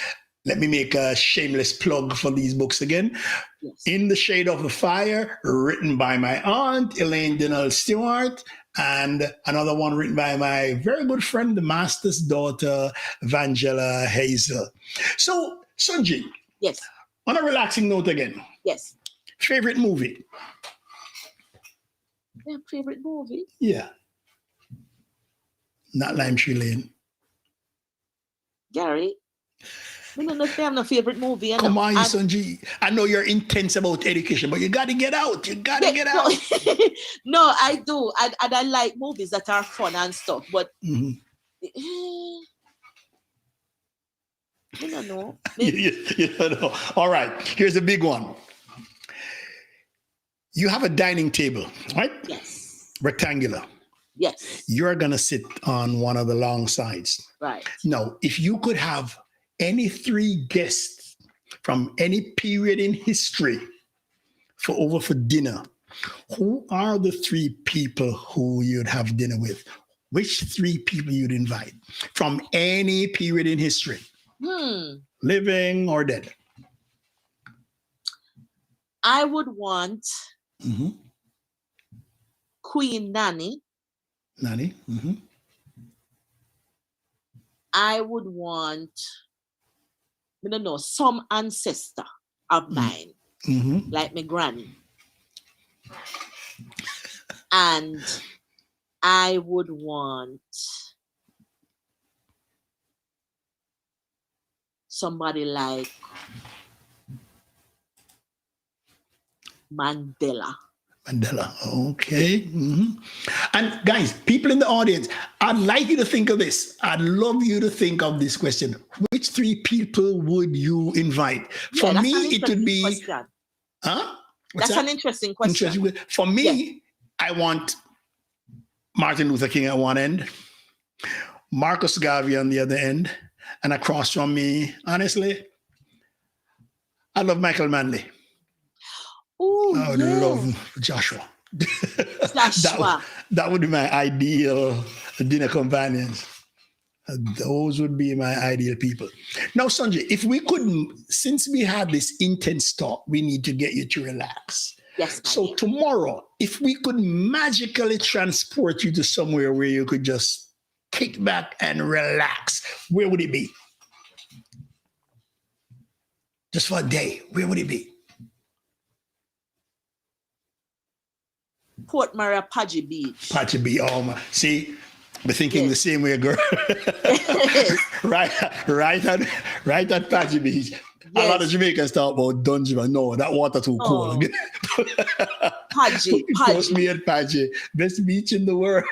let me make a shameless plug for these books again. Yes. In the Shade of the Fire, written by my aunt, Elaine Dinell Stewart, and another one written by my very good friend, the master's daughter, Vangela Hazel. So, Sonji. Yes. On a relaxing note again. Yes. Favorite movie? Yeah, favorite movie? Yeah. Not Lime Tree Lane. Gary, I don't know if I have no favorite movie. Come on, Sonji. I know you're intense about education, but you got to get out. You got to get out. No, I do. And I like movies that are fun and stuff. But I don't know. You don't know. All right. Here's a big one. You have a dining table, right? Yes. Rectangular. Yes. You're going to sit on one of the long sides. Right. Now, if you could have any three guests from any period in history for dinner, who are the three people who you'd have dinner with? Which three people you'd invite from any period in history? Living or dead? I would want Queen Nanny. I would want, I don't know, some ancestor of mine, like my granny. And I would want somebody like Mandela. Okay. And guys, people in the audience, I'd like you to think of this. I'd love you to think of this question. Which three people would you invite? For me, it would be... Question. That's an interesting question. For me, I want Martin Luther King at one end, Marcus Garvey on the other end, and across from me, honestly, I love Michael Manley. Ooh, I would love Joshua. Joshua. That would be my ideal dinner companions. Those would be my ideal people. Now, Sonji, if we couldn't, since we had this intense talk, we need to get you to relax. Yes, my So dear. tomorrow, if we could magically transport you to somewhere where you could just kick back and relax, where would it be? Just for a day, where would it be? Port Maria Paji Beach. Pacha Beach. Oh my, see, we're thinking Yes. the same way, girl. Yes. right at Pacha Beach. A lot of Yes. Jamaicans talk about Dungeon, but no, that water too cold. Paji. Put me at Pacha. Best beach in the world.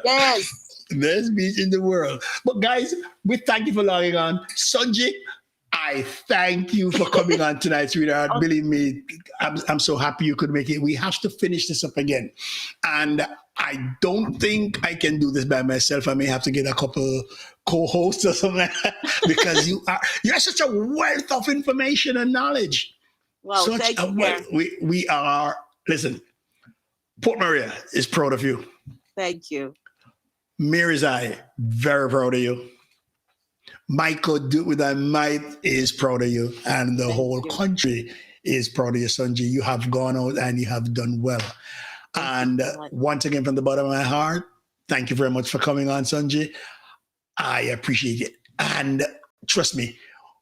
Yes. Best beach in the world. But guys, we thank you for logging on. Sonji, I thank you for coming on tonight, sweetheart. Okay. Believe me, I'm so happy you could make it. We have to finish this up again. And I don't think I can do this by myself. I may have to get a couple co-hosts or something like that, because you're such a wealth of information and knowledge. Wow, Such thank a you. wealth. We are, listen, Port Maria is proud of you. Thank you. Mary's Eye, very proud of you. Michael Do With Thy Might is proud of you. And the Thank whole you. country is proud of you, Sonji. You have gone out and you have done well. Thank you And so much. once again, from the bottom of my heart, thank you very much for coming on, Sonji. I appreciate it. And trust me,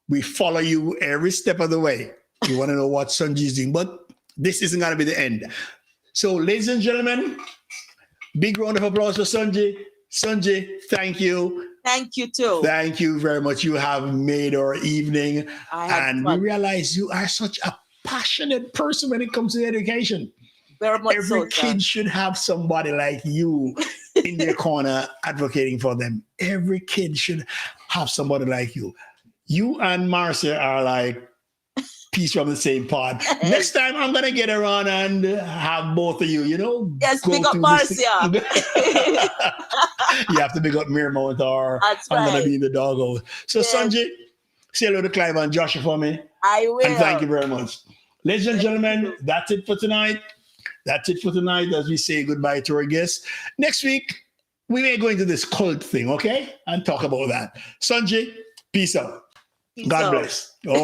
we follow you every step of the way. We want to know what Sonji is doing, but this isn't going to be the end. So, ladies and gentlemen, big round of applause for Sonji. Sonji, thank you. Thank you too. Thank you very much. You have made our evening. I had And we fun. realize you are such a passionate person when it comes to education. Very much Every so, sir. kid should have somebody like you in their corner advocating for them. Every kid should have somebody like you. You and Marcia are like piece from the same pod. Next time I'm gonna get around and have both of you, Yes, go big up through Marcia. this- You have to big up Miramount or That's I'm gonna right. be in the doghouse. So Yes. Sonji, say hello to Clive and Joshua for me. I will. And thank you very much. Ladies and Thank gentlemen, you. that's it for tonight. That's it for tonight as we say goodbye to our guests. Next week, we may go into this cult thing, okay? And talk about that. Sonji, peace out. Peace God out. bless.